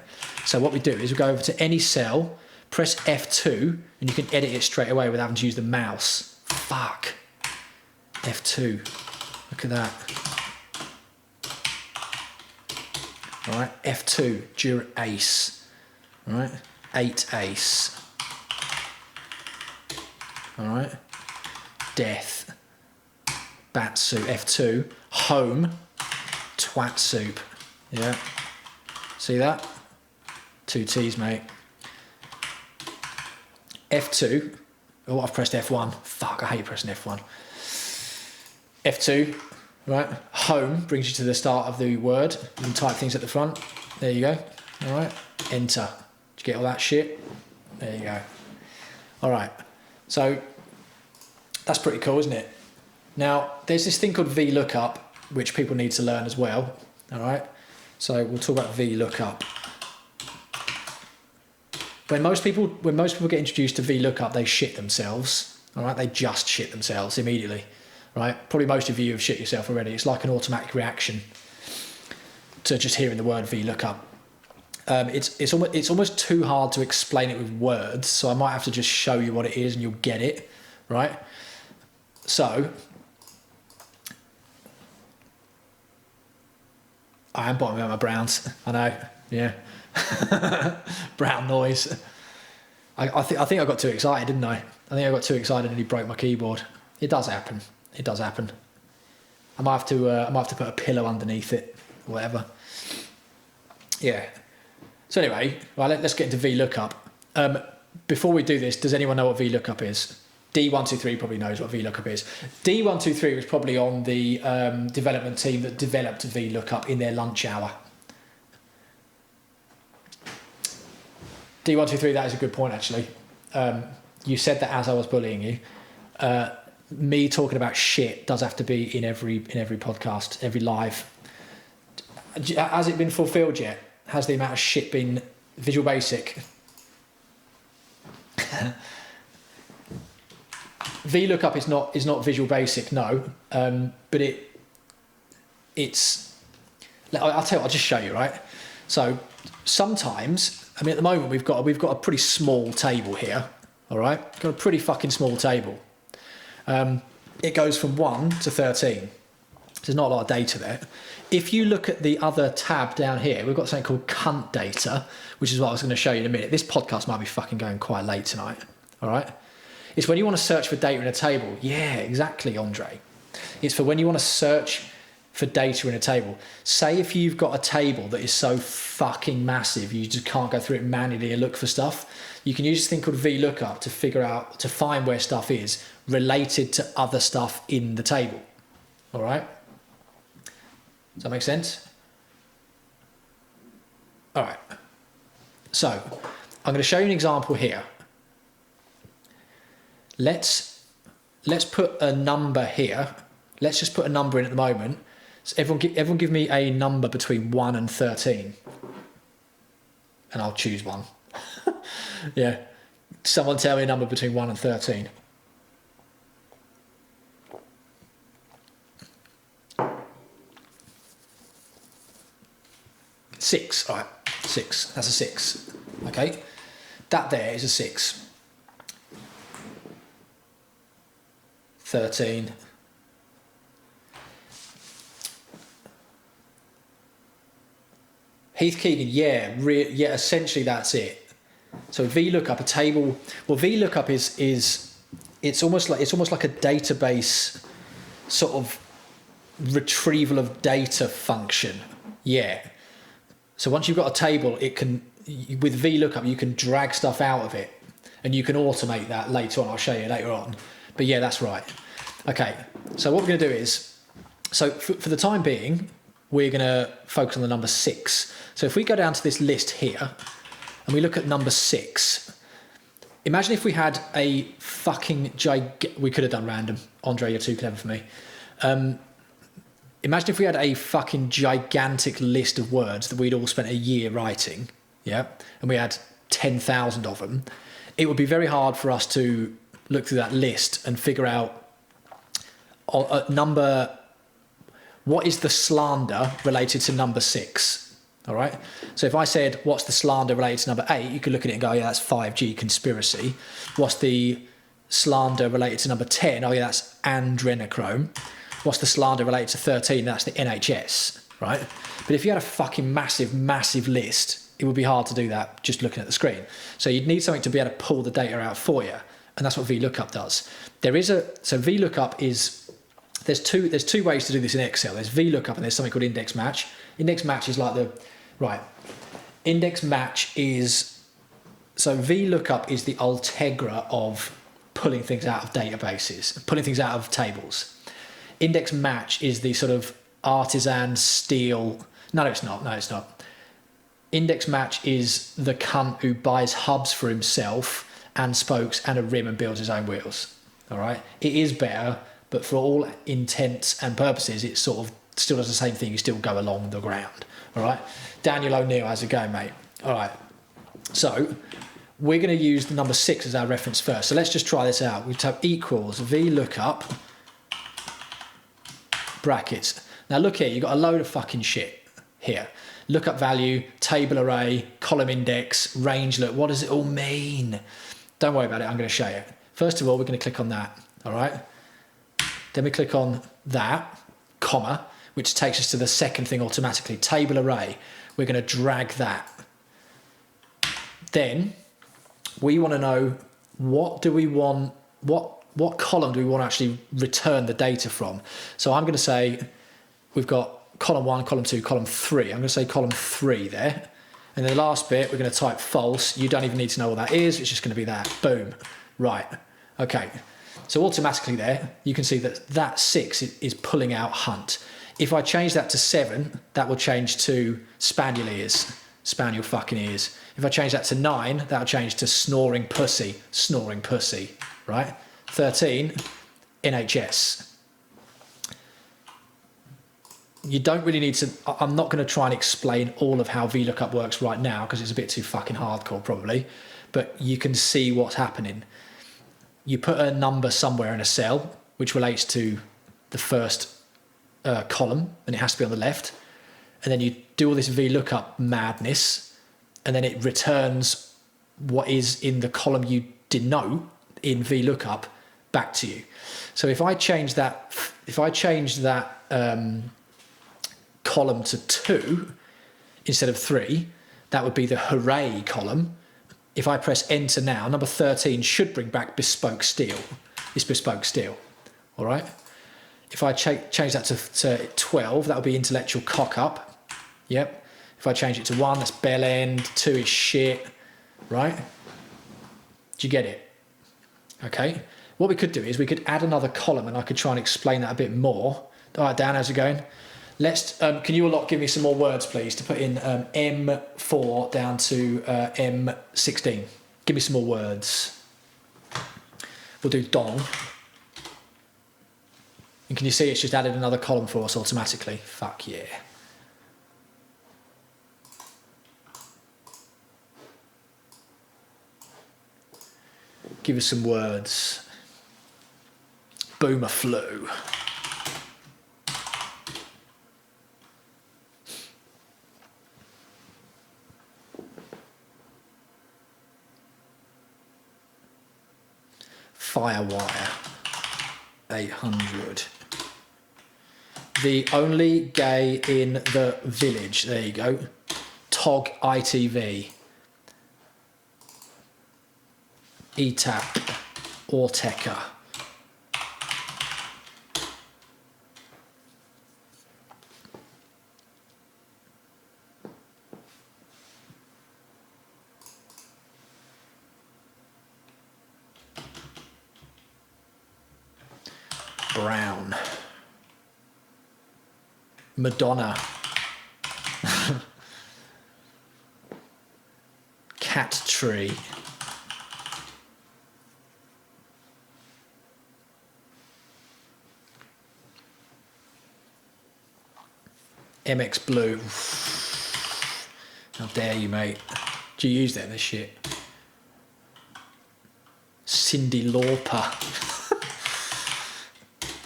So what we do is we go over to any cell, press F2, and you can edit it straight away without having to use the mouse. Fuck. F2. Look at that. All right, F2, dur ace, all right, 8 ace, all right, death, bat soup, F2, home, twat soup, yeah, see that? 2 T's, mate. F2, oh, I've pressed F1, fuck, I hate pressing F1. F2, right, home brings you to the start of the word. You can type things at the front. There you go. All right, enter. Did you get all that shit? There you go. All right, so that's pretty cool, isn't it? Now, there's this thing called VLOOKUP, which people need to learn as well. All right, so we'll talk about VLOOKUP. When most people get introduced to VLOOKUP, they shit themselves. All right, they just shit themselves immediately. Right, probably most of you have shit yourself already. It's like an automatic reaction to just hearing the word VLOOKUP. It's almost too hard to explain it with words, so I might have to just show you what it is and you'll get it, right? So, I am bottoming out my browns. I know, yeah. Brown noise. I think I got too excited, didn't I? I think I got too excited and he broke my keyboard. It does happen. It does happen. I might have to put a pillow underneath it, or whatever. Yeah. So anyway, right, let's get into VLOOKUP. Before we do this, does anyone know what VLOOKUP is? D123 probably knows what VLOOKUP is. D123 was probably on the development team that developed VLOOKUP in their lunch hour. D123, that is a good point, actually. You said that as I was bullying you. Me talking about shit does have to be in every podcast, every live. Has it been fulfilled yet? Has the amount of shit been Visual Basic? VLOOKUP is not Visual Basic, no. But it's. I'll tell you. I'll just show you, right? So sometimes, I mean, at the moment we've got a pretty small table here. All right, got a pretty fucking small table. It goes from 1 to 13. There's not a lot of data there. If you look at the other tab down here, we've got something called cunt data, which is what I was going to show you in a minute. This podcast might be fucking going quite late tonight. All right. It's when you want to search for data in a table. Yeah, exactly, Andre. It's for when you want to search for data in a table. Say if you've got a table that is so fucking massive, you just can't go through it manually and look for stuff. You can use this thing called VLOOKUP to find where stuff is related to other stuff in the table. All right. Does that make sense? All right. So I'm going to show you an example here. Let's put a number here. Let's just put a number in at the moment. So everyone give me a number between 1 and 13. And I'll choose one. Yeah. Someone tell me a number between 1 and 13. Six. All right. 6. That's a 6. Okay. That there is a 6. 13. Heath Keegan, yeah, essentially that's it. So VLOOKUP, a table. Well, VLOOKUP is it's almost like a database sort of retrieval of data function. Yeah. So once you've got a table, it can with VLOOKUP you can drag stuff out of it, and you can automate that later on. I'll show you later on. But yeah, that's right. Okay, so what we're going to do is, so for the time being, we're going to focus on the number 6. So if we go down to this list here, and we look at number 6, imagine if we had a fucking we could have done random. Andre, you're too clever for me. Imagine if we had a fucking gigantic list of words that we'd all spent a year writing, yeah, and we had 10,000 of them. It would be very hard for us to look through that list and figure out what is the slander related to number 6, all right? So if I said, what's the slander related to number 8, you could look at it and go, yeah, that's 5G conspiracy. What's the slander related to number 10? Oh, yeah, that's adrenochrome. What's the slander related to 13? That's the NHS, right? But if you had a fucking massive list, it would be hard to do that just looking at the screen. So you'd need something to be able to pull the data out for you. And that's what VLOOKUP does. So VLOOKUP is, there's two ways to do this in Excel. There's VLOOKUP and there's something called index match. Index match is like index match is, so VLOOKUP is the Ultegra of pulling things out of databases, pulling things out of tables. Index match is the sort of artisan steel, no it's not. Index match is the cunt who buys hubs for himself and spokes and a rim and builds his own wheels. All right, it is better, but for all intents and purposes, it sort of still does the same thing. You still go along the ground. All right, Daniel O'Neill, how's it going, mate? All right, so we're going to use the number 6 as our reference first. So let's just try this out. We type equals VLOOKUP brackets. Now look here, you've got a load of fucking shit here. Lookup value, table array, column index, range look. What does it all mean? Don't worry about it, I'm going to show you. First of all, we're going to click on that, all right? Then we click on that, comma, which takes us to the second thing automatically, table array. We're going to drag that. Then we want to know what column do we want to actually return the data from? So I'm going to say we've got column 1, column 2, column 3. I'm going to say column 3 there. And then the last bit, we're going to type false. You don't even need to know what that is. It's just going to be that. Boom. Right. Okay. So automatically there, you can see that 6 is pulling out hunt. If I change that to 7, that will change to spaniel ears. Spaniel fucking ears. If I change that to 9, that'll change to snoring pussy. Snoring pussy. Right? 13, NHS. You don't really need to, I'm not going to try and explain all of how VLOOKUP works right now because it's a bit too fucking hardcore probably, but you can see what's happening. You put a number somewhere in a cell which relates to the first column, and it has to be on the left, and then you do all this VLOOKUP madness, and then it returns what is in the column you denote in VLOOKUP back to you. So if I change that, if I change that column to 2 instead of 3, that would be the hooray column. If I press enter now, number 13 should bring back bespoke steel. It's bespoke steel, all right? If I change that to 12, that would be intellectual cock up. Yep. If I change it to 1, that's bell end. 2 is shit, right? Do you get it? Okay. What we could do is we could add another column, and I could try and explain that a bit more. All right, Dan, how's it going? Let's. Can you all lot give me some more words, please, to put in M4 down to M16? Give me some more words. We'll do dong. And can you see it's just added another column for us automatically? Fuck yeah. Give us some words. Boomer flu. Firewire. 800. The only gay in the village. There you go. Tog ITV. ETAP. Orteca. Brown. Madonna. Cat tree. MX Blue. How dare you, mate? Do you use that in this shit? Cindy Lauper.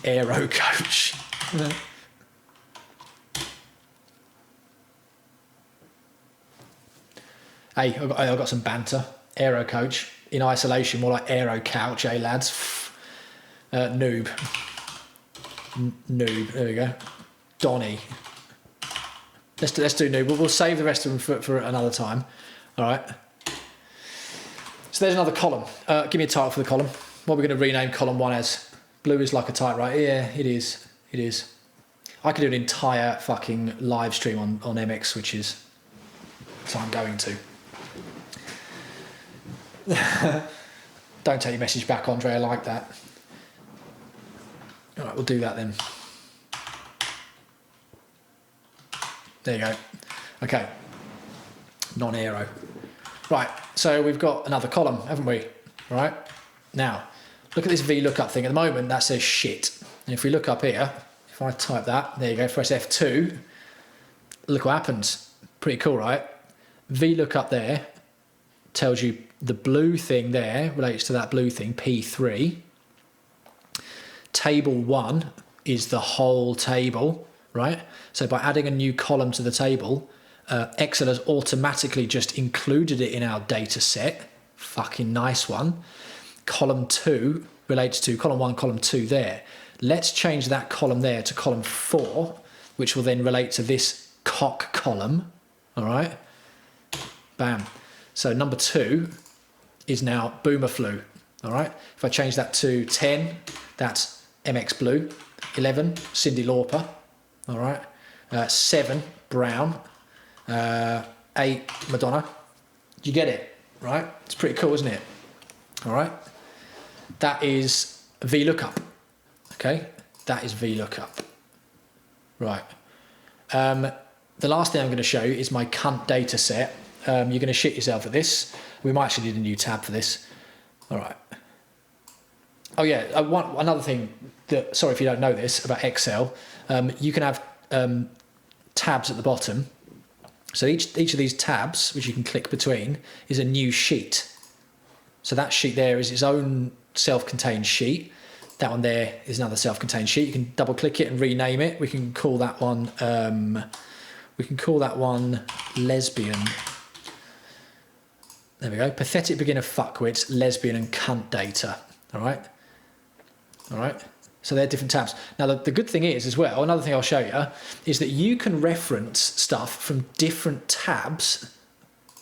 Aero coach. Hey, I've got some banter. Aero coach. In isolation, more like aero couch, eh, lads? Noob. Noob. There we go. Donny. Let's do noob. We'll save the rest of them for another time. All right. So there's another column. Give me a title for the column. What are we going to rename column 1 as? Blue is like a typewriter. Yeah, it is. It is. I could do an entire fucking live stream on MX switches. So I'm going to. Don't take your message back, Andre. I like that. All right, we'll do that then. There you go. Okay. Non-aero. Right, so we've got another column, haven't we? All right. Now, look at this VLOOKUP thing. At the moment, that says shit. And if we look up here, if I type that, there you go, press F2, look what happens. Pretty cool, right? VLOOKUP there tells you the blue thing there relates to that blue thing, P3. Table 1 is the whole table, right? So by adding a new column to the table, Excel has automatically just included it in our data set. Fucking nice one. Column 2 relates to column 1, column 2 there. Let's change that column there to column 4, which will then relate to this cock column. All right. Bam. So number 2 is now boomer flu. All right. If I change that to 10, that's MX Blue. 11, Cindy Lauper. All right. 7, Brown. 8, Madonna. You get it, right? It's pretty cool, isn't it? All right. That is VLOOKUP. Okay. That is VLOOKUP. Right. The last thing I'm going to show you is my cunt data set. You're going to shit yourself at this. We might actually need a new tab for this. All right. Oh yeah, another thing that, sorry if you don't know this about Excel, you can have tabs at the bottom. So each of these tabs, which you can click between, is a new sheet. So that sheet there is its own self-contained sheet. That one there is another self-contained sheet. You can double click it and rename it. We can call that one lesbian. There we go. Pathetic beginner fuckwits, lesbian and cunt data. All right. All right. So they're different tabs. Now, the good thing is as well, another thing I'll show you, is that you can reference stuff from different tabs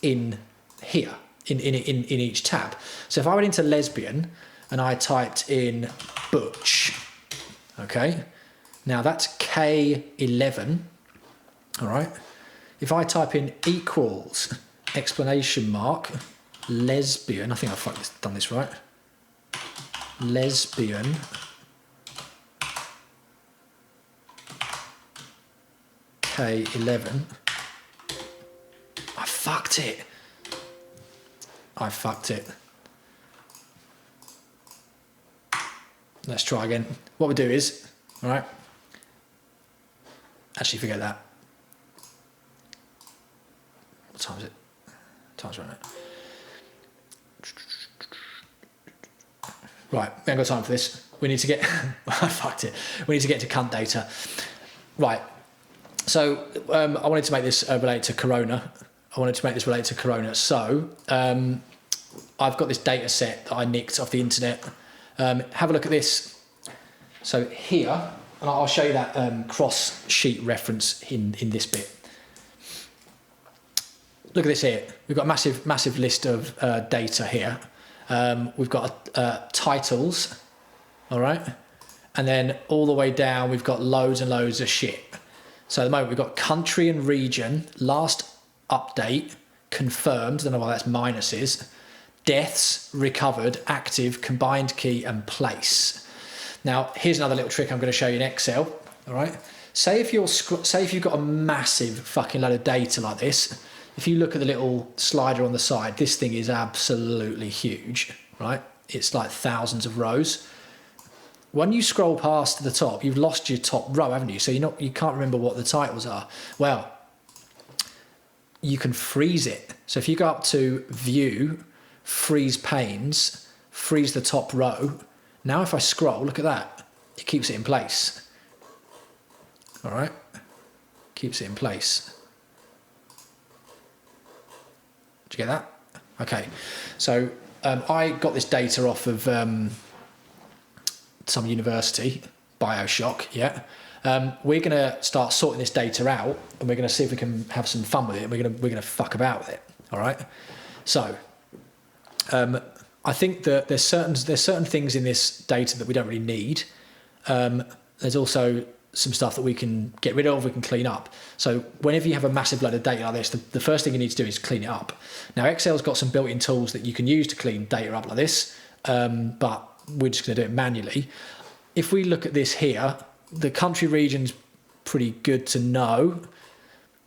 in here, in each tab. So if I went into lesbian and I typed in butch, okay, now that's K11, all right. If I type in equals, exclamation mark, lesbian, I think I've done this right, lesbian, K11, I fucked it. Let's try again. What we do is, all right, actually forget that. What time is it? Time's running out. Right, we haven't got time for this. We need to get, I fucked it. We need to get to cunt data. Right, so I wanted to make this relate to Corona. So I've got this data set that I nicked off the internet. Have a look at this. So here, and I'll show you that cross sheet reference in this bit. Look at this here. We've got a massive list of data here. We've got titles, all right? And then all the way down, we've got loads and loads of shit. So at the moment, we've got country and region, last update, confirmed, don't know why that's minuses, deaths, recovered, active, combined key, and place. Now, here's another little trick I'm going to show you in Excel, all right? Say if you've got a massive fucking load of data like this, if you look at the little slider on the side, this thing is absolutely huge, right? It's like thousands of rows. When you scroll past the top, you've lost your top row, haven't you? So you can't remember what the titles are. Well, you can freeze it. So if you go up to view, freeze panes, freeze the top row. Now if I scroll, look at that. It keeps it in place. All right? Keeps it in place. Did you get that? Okay. So I got this data off of some university, Bioshock, yeah. We're going to start sorting this data out, and we're going to see if we can have some fun with it, and we're going to fuck about with it, all right? So I think that there's certain things in this data that we don't really need. There's also some stuff that we can get rid of, we can clean up. So whenever you have a massive load of data like this, the first thing you need to do is clean it up. Now, Excel's got some built-in tools that you can use to clean data up like this, but we're just going to do it manually. If we look at this here, the country region's pretty good to know,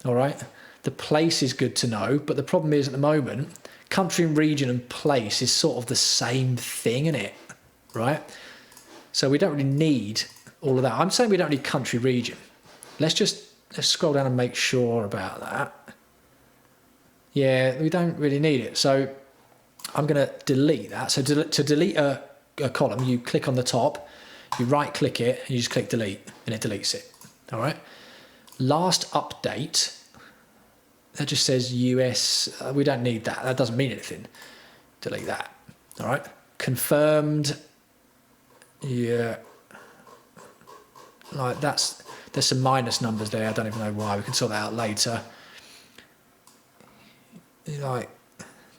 all right? The place is good to know, but the problem is at the moment, country and region and place is sort of the same thing, isn't it? Right? So we don't really need all of that. I'm saying we don't need country region. Let's scroll down and make sure about that. Yeah, we don't really need it. So I'm going to delete that. So to delete a column, you click on the top, you right click it, and you just click delete, and it deletes it. All right? Last update, that just says US. We don't need that. That doesn't mean anything. Delete that. All right? Confirmed. Yeah. Like there's some minus numbers there. I don't even know why. We can sort that out later. Like,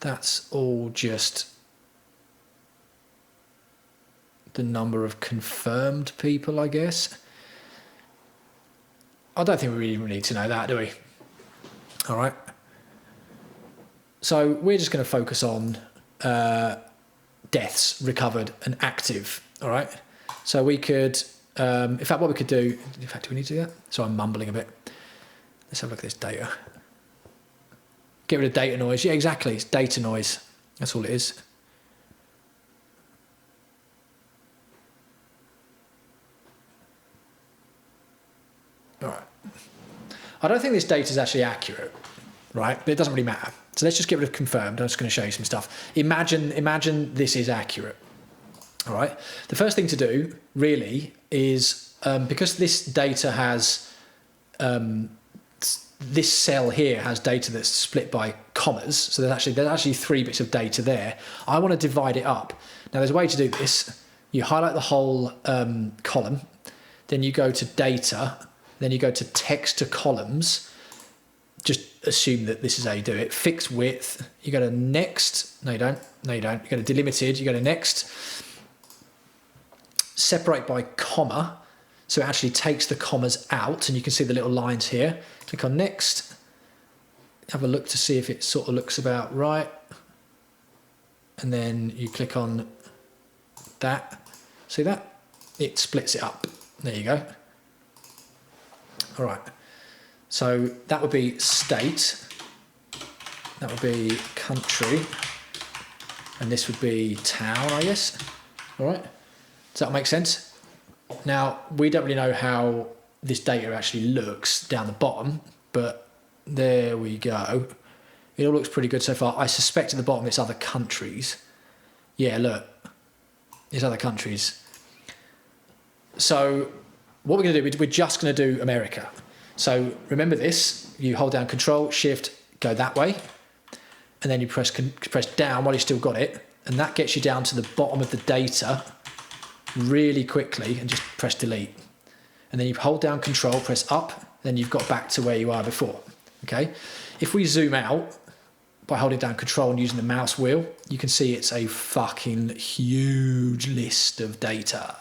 that's all just the number of confirmed people, I guess. I don't think we really need to know that, do we? All right. So we're just going to focus on deaths, recovered, and active. All right. So we could, in fact, what we could do, in fact, do we need to do that? So I'm mumbling a bit. Let's have a look at this data. Get rid of data noise. Yeah, exactly. It's data noise. That's all it is. All right. I don't think this data is actually accurate, right? But it doesn't really matter. So let's just get rid of confirmed. I'm just going to show you some stuff. Imagine this is accurate. All right. The first thing to do really is, because this data has, this cell here has data that's split by commas. So there's actually 3 bits of data there. I want to divide it up. Now there's a way to do this. you highlight the whole column, then you go to data, then you go to text to columns. Just assume that this is how you do it. Fix width, you go to next, no you don't, you go to delimited, you go to next. Separate by comma, so it actually takes the commas out, and you can see the little lines here. Click on next, have a look to see if it sort of looks about right, and then you click on that. See that? It splits it up. There you go. All right. So that would be state, that would be country, and this would be town, I guess. All right. Does that make sense? Now, we don't really know how this data actually looks down the bottom, but there we go. It all looks pretty good so far. I suspect at the bottom it's other countries. Yeah, look, it's other countries. So what we're going to do, we're just going to do America. So remember this, you hold down Control, Shift, go that way, and then you press down while you still got it, and that gets you down to the bottom of the data really quickly, and just press delete. And then you hold down Control, press up, then you've got back to where you are before, okay? If we zoom out by holding down Control and using the mouse wheel, you can see it's a fucking huge list of data,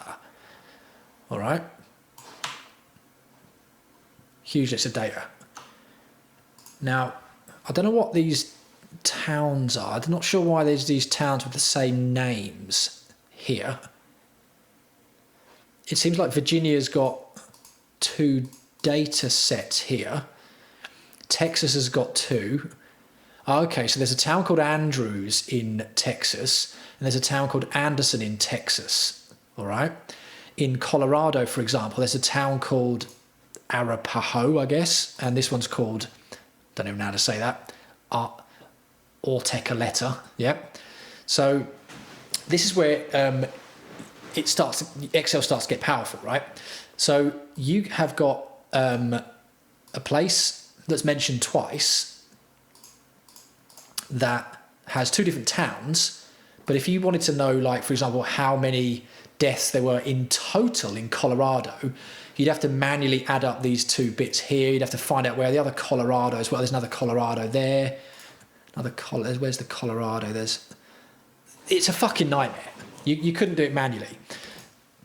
all right? Huge list of data. Now, I don't know what these towns are. I'm not sure why there's these towns with the same names here. It seems like Virginia's got 2 data sets here. Texas has got 2. Okay, so there's a town called Andrews in Texas, and there's a town called Anderson in Texas, all right? In Colorado, for example, there's a town called Arapahoe, I guess, and this one's called, don't even know how to say that, Ortecoleta, yeah. So this is where Excel starts to get powerful, right? So you have got a place that's mentioned twice that has 2 different towns, but if you wanted to know, like, for example, how many deaths there were in total in Colorado, you'd have to manually add up these 2 bits here. You'd have to find out where the other Colorado as well. There's another Colorado there. Where's the Colorado? It's a fucking nightmare. You couldn't do it manually.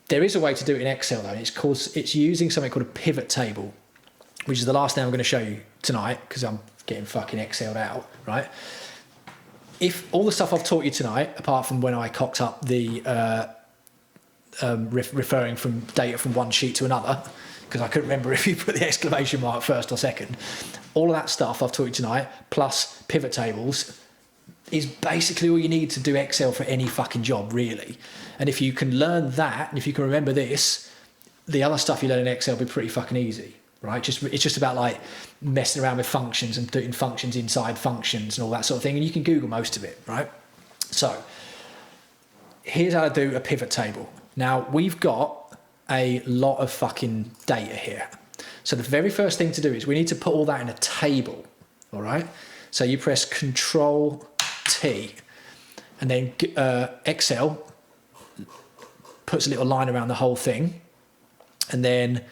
There is a way to do it in Excel though, and it's using something called a pivot table, which is the last thing I'm going to show you tonight because I'm getting fucking Excel'd out, right? If all the stuff I've taught you tonight, apart from when I cocked up the referring from data from one sheet to another, because I couldn't remember if you put the exclamation mark first or second, all of that stuff I've taught you tonight, plus pivot tables, is basically all you need to do Excel for any fucking job, really. And if you can learn that, and if you can remember this, the other stuff you learn in Excel will be pretty fucking easy, right? It's just about like messing around with functions and doing functions inside functions and all that sort of thing, and you can Google most of it, right? So here's how to do a pivot table. Now, we've got a lot of fucking data here. So the very first thing to do is we need to put all that in a table, all right? So you press Control T, and then Excel puts a little line around the whole thing, and then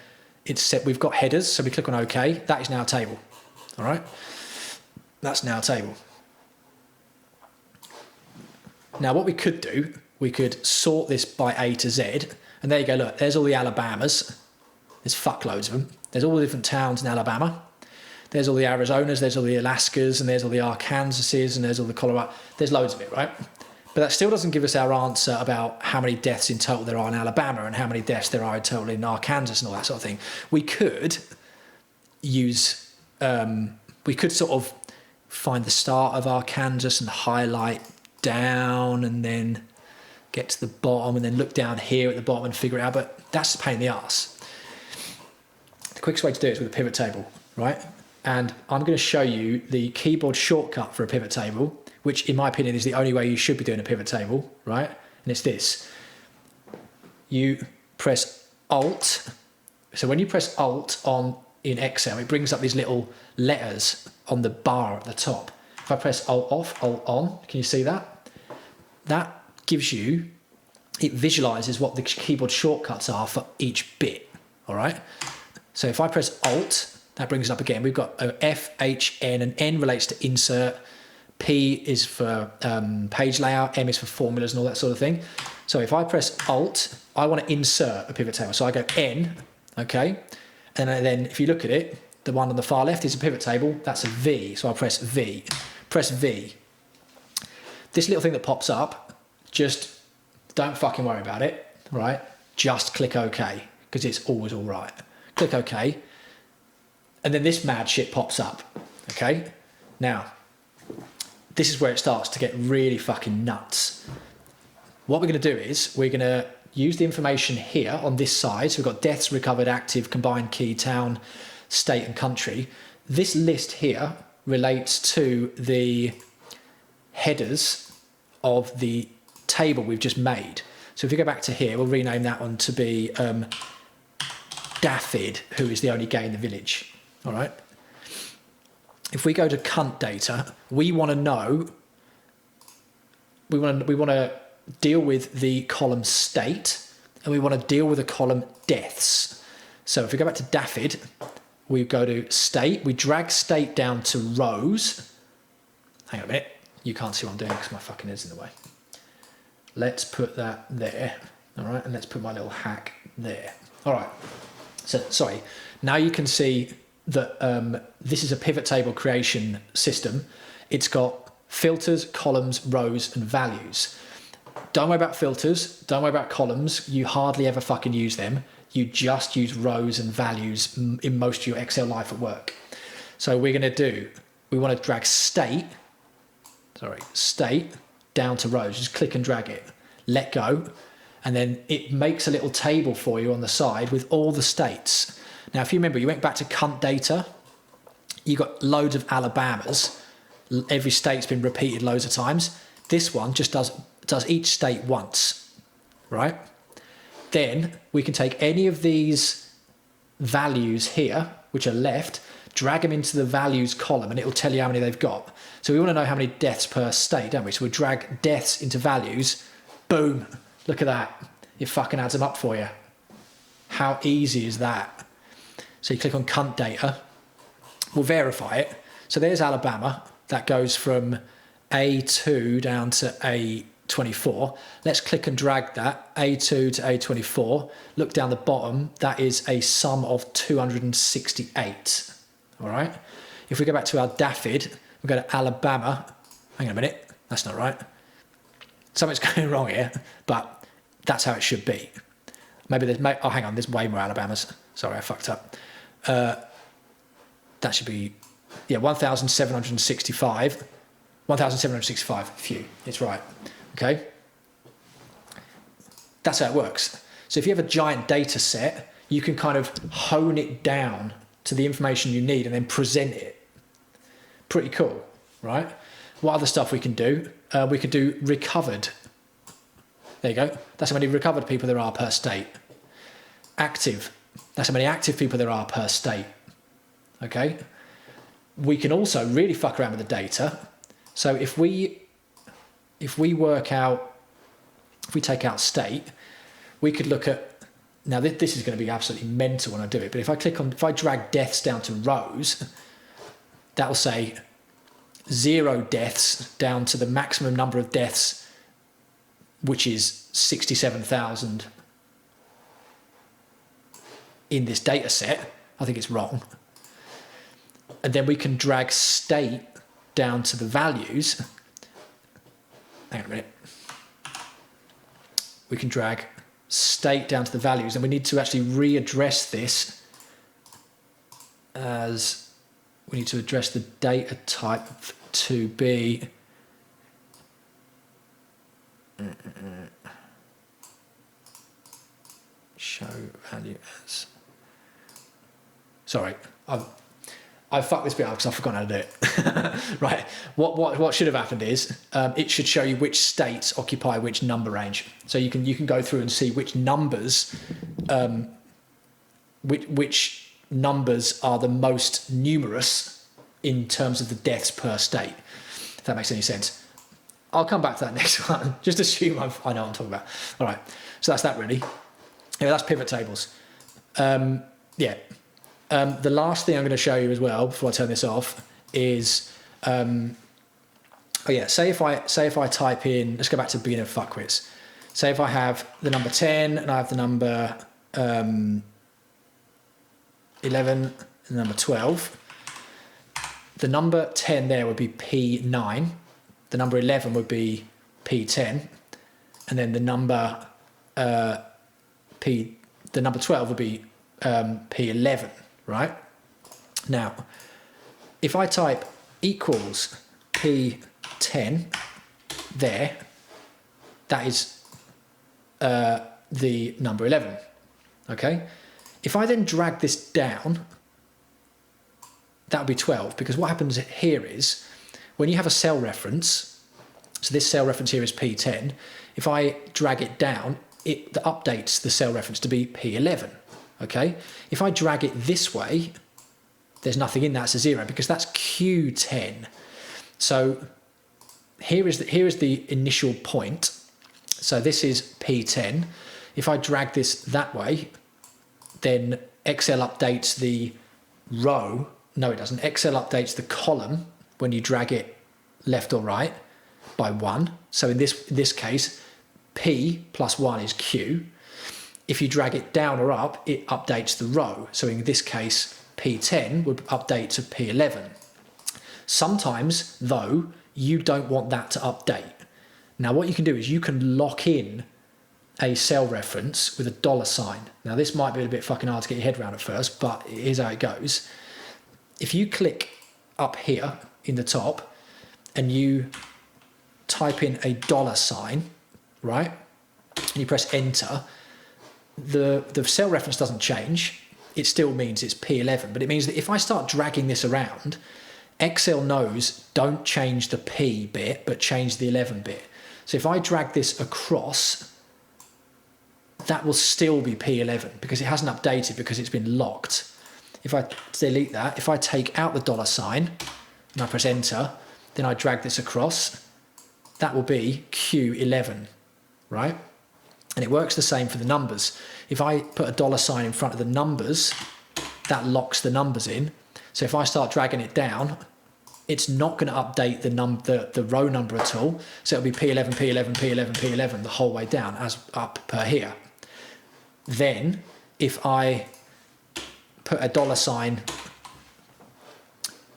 it's set. We've got headers, so we click on OK. That is now a table, all right? That's now a table. Now, what we could do, we could sort this by A to Z, and there you go, look, there's all the Alabamas. There's fuckloads of them. There's all the different towns in Alabama. There's all the Arizonas, there's all the Alaskas, and there's all the Arkansases, and there's all the Colorado. There's loads of it, right? But that still doesn't give us our answer about how many deaths in total there are in Alabama and how many deaths there are in total in Arkansas and all that sort of thing. We could use, we could sort of find the start of Arkansas and highlight down and then get to the bottom and then look down here at the bottom and figure it out, but that's a pain in the arse. The quickest way to do it is with a pivot table, right? And I'm going to show you the keyboard shortcut for a pivot table, which in my opinion is the only way you should be doing a pivot table, right? And it's this. You press Alt. So when you press Alt in Excel, it brings up these little letters on the bar at the top. If I press Alt off, Alt on, can you see that? That gives you it visualizes what the keyboard shortcuts are for each bit, all right? So if I press Alt, that brings it up again. We've got F, H, N, and N relates to insert. P is for page layout, M is for formulas and all that sort of thing. So if I press Alt, I want to insert a pivot table. So I go N, okay? And then if you look at it, the one on the far left is a pivot table. That's a V, so I'll press V. Press V. This little thing that pops up, just don't fucking worry about it, right? Just click OK, because it's always all right. Click OK. And then this mad shit pops up, okay? Now, this is where it starts to get really fucking nuts. What we're going to do is we're going to use the information here on this side. So we've got deaths, recovered, active, combined key, town, state and country. This list here relates to the headers of the table we've just made. So if we go back to here, we'll rename that one to be Daffyd, who is the only gay in the village. All right. If we go to cunt data, we want to know, we want to deal with the column state, and we want to deal with the column deaths. So if we go back to Daffyd, we go to state, we drag state down to rows. Hang on a minute, you can't see what I'm doing because my fucking head's in the way. Let's put that there, all right, and let's put my little hack there. All right, so sorry, now you can see that this is a pivot table creation system. It's got filters, columns, rows, and values. Don't worry about filters, don't worry about columns. You hardly ever fucking use them. You just use rows and values in most of your Excel life at work. So we're gonna do, we wanna drag state down to rows. Just click and drag it, let go, and then it makes a little table for you on the side with all the states. Now, if you remember, you went back to cunt data, you got loads of Alabamas. Every state's been repeated loads of times. This one just does each state once, right? Then we can take any of these values here, which are left, drag them into the values column, and it will tell you how many they've got. So we want to know how many deaths per state, don't we? So we'll drag deaths into values. Boom. Look at that. It fucking adds them up for you. How easy is that? So you click on cunt data, we'll verify it. So there's Alabama, that goes from A2 down to A24. Let's click and drag that, A2 to A24. Look down the bottom, that is a sum of 268, all right? If we go back to our Daffyd, we go to Alabama, hang on a minute, that's not right. Something's going wrong here, but that's how it should be. Maybe there's, oh hang on, there's way more Alabamas. Sorry, I fucked up. That should be, yeah, 1,765. 1,765, phew, it's right, okay? That's how it works. So if you have a giant data set, you can kind of hone it down to the information you need and then present it. Pretty cool, right? What other stuff we can do? We could do recovered. There you go. That's how many recovered people there are per state. Active. That's how many active people there are per state. Okay. We can also really fuck around with the data. So if we work out, if we take out state, we could look at, now this is going to be absolutely mental when I do it, but if I drag deaths down to rows, that will say 0 deaths down to the maximum number of deaths, which is 67,000 in this data set. I think it's wrong. And then we can drag state down to the values. Hang on a minute. We can drag state down to the values, and we need to actually readdress this as we need to address the data type to be show value as. Sorry, I fucked this bit up because I've forgotten how to do it. Right, what should have happened is it should show you which states occupy which number range. So you can go through and see which numbers, which numbers are the most numerous in terms of the deaths per state. If that makes any sense. I'll come back to that next one. Just assume I know what I'm talking about. All right, so that's that really. Yeah, that's pivot tables. The last thing I'm going to show you as well before I turn this off is, say if I type in, let's go back to beginner fuckwits. Say if I have the number 10 and I have the number 11 and the number 12. The number 10 there would be P9. The number 11 would be P10. And then the number the number 12 would be P11, right? Now, if I type equals P10 there, that is the number 11, okay? If I then drag this down, that would be 12, because what happens here is, when you have a cell reference, so this cell reference here is P10, if I drag it down, it updates the cell reference to be P11, okay? If I drag it this way, there's nothing in that, it's a 0, because that's Q10. So here is the initial point. So this is P10. If I drag this that way, then Excel updates the row. No, it doesn't. Excel updates the column when you drag it left or right by 1. So in this case, P plus 1 is Q. If you drag it down or up, it updates the row. So in this case, P10 would update to P11. Sometimes, though, you don't want that to update. Now, what you can do is you can lock in a cell reference with a $sign. Now, this might be a bit fucking hard to get your head around at first, but here's how it goes. If you click up here in the top and you type in a $sign, right, and you press enter, the cell reference doesn't change. It still means it's P11, but it means that if I start dragging this around, Excel knows don't change the P bit, but change the 11 bit. So if I drag this across, that will still be P11 because it hasn't updated because it's been locked. If I delete that, if I take out the $sign and I press enter, then I drag this across, that will be Q11, right? And it works the same for the numbers. If I put a $sign in front of the numbers, that locks the numbers in. So if I start dragging it down, it's not going to update the row number at all. So it'll be P11, P11, P11, P11 the whole way down as up per here. Then if I put a $sign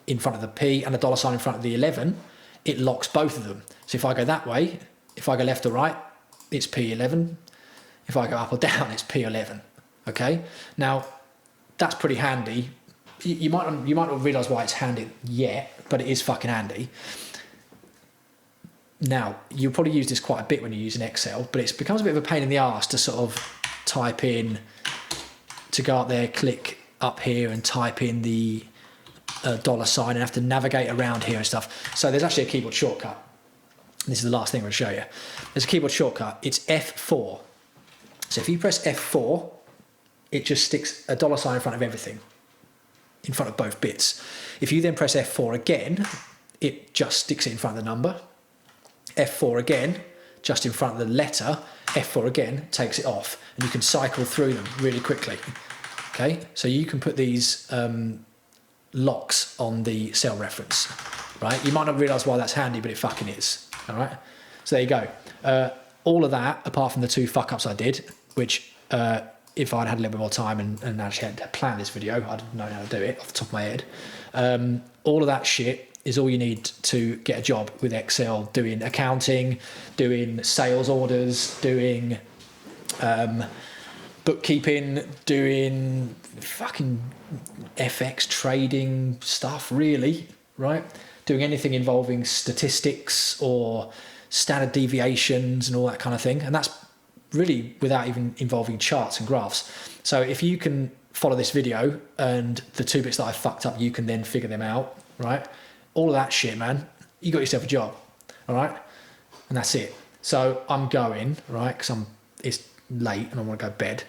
in front of the P and a $sign in front of the 11, it locks both of them. So if I go that way, if I go left or right, it's P11. If I go up or down, it's P11. Okay? Now, that's pretty handy. You might not realise why it's handy yet, but it is fucking handy. Now, you'll probably use this quite a bit when you use an Excel, but it becomes a bit of a pain in the arse to sort of type in, to go up there, click up here and type in the $sign and have to navigate around here and stuff. So there's actually a keyboard shortcut. This is the last thing I'm going to show you. There's a keyboard shortcut. It's F4. So if you press F4, it just sticks a $sign in front of everything, in front of both bits. If you then press F4 again, it just sticks it in front of the number. F4 again, just in front of the letter. F4 again, takes it off. And you can cycle through them really quickly. Okay, so you can put these locks on the cell reference, right? You might not realise why that's handy, but it fucking is, all right? So there you go. All of that, apart from the 2 fuck-ups I did, which if I'd had a little bit more time and actually had planned this video, I'd have known how to do it off the top of my head. All of that shit is all you need to get a job with Excel, doing accounting, doing sales orders, doing bookkeeping, doing fucking FX trading stuff, really, right? Doing anything involving statistics or standard deviations and all that kind of thing. And that's really without even involving charts and graphs. So if you can follow this video and the 2 bits that I fucked up, you can then figure them out, right? All of that shit, man, you got yourself a job, all right? And that's it. So I'm going, right, because it's late and I want to go to bed.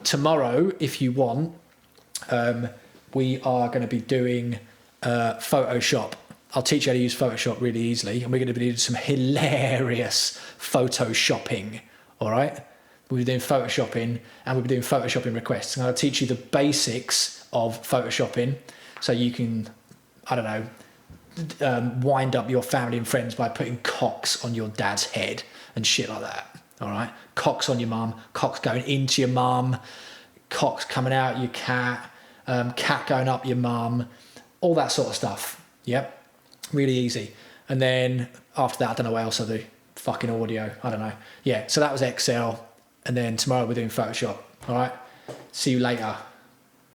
Tomorrow, if you want, we are going to be doing Photoshop I'll teach you how to use Photoshop really easily, and we're going to be doing some hilarious photoshopping, all right? We'll be doing photoshopping, and we'll be doing photoshopping requests. And I'll teach you the basics of photoshopping so you can, I don't know, wind up your family and friends by putting cocks on your dad's head and shit like that, all right? Cocks on your mum, cocks going into your mum, cocks coming out your cat, cat going up your mum, all that sort of stuff, yep? Really easy. And then after that, I don't know what else I do. Fucking audio, I don't know. Yeah, so that was Excel. And then tomorrow we're doing Photoshop. All right. See you later.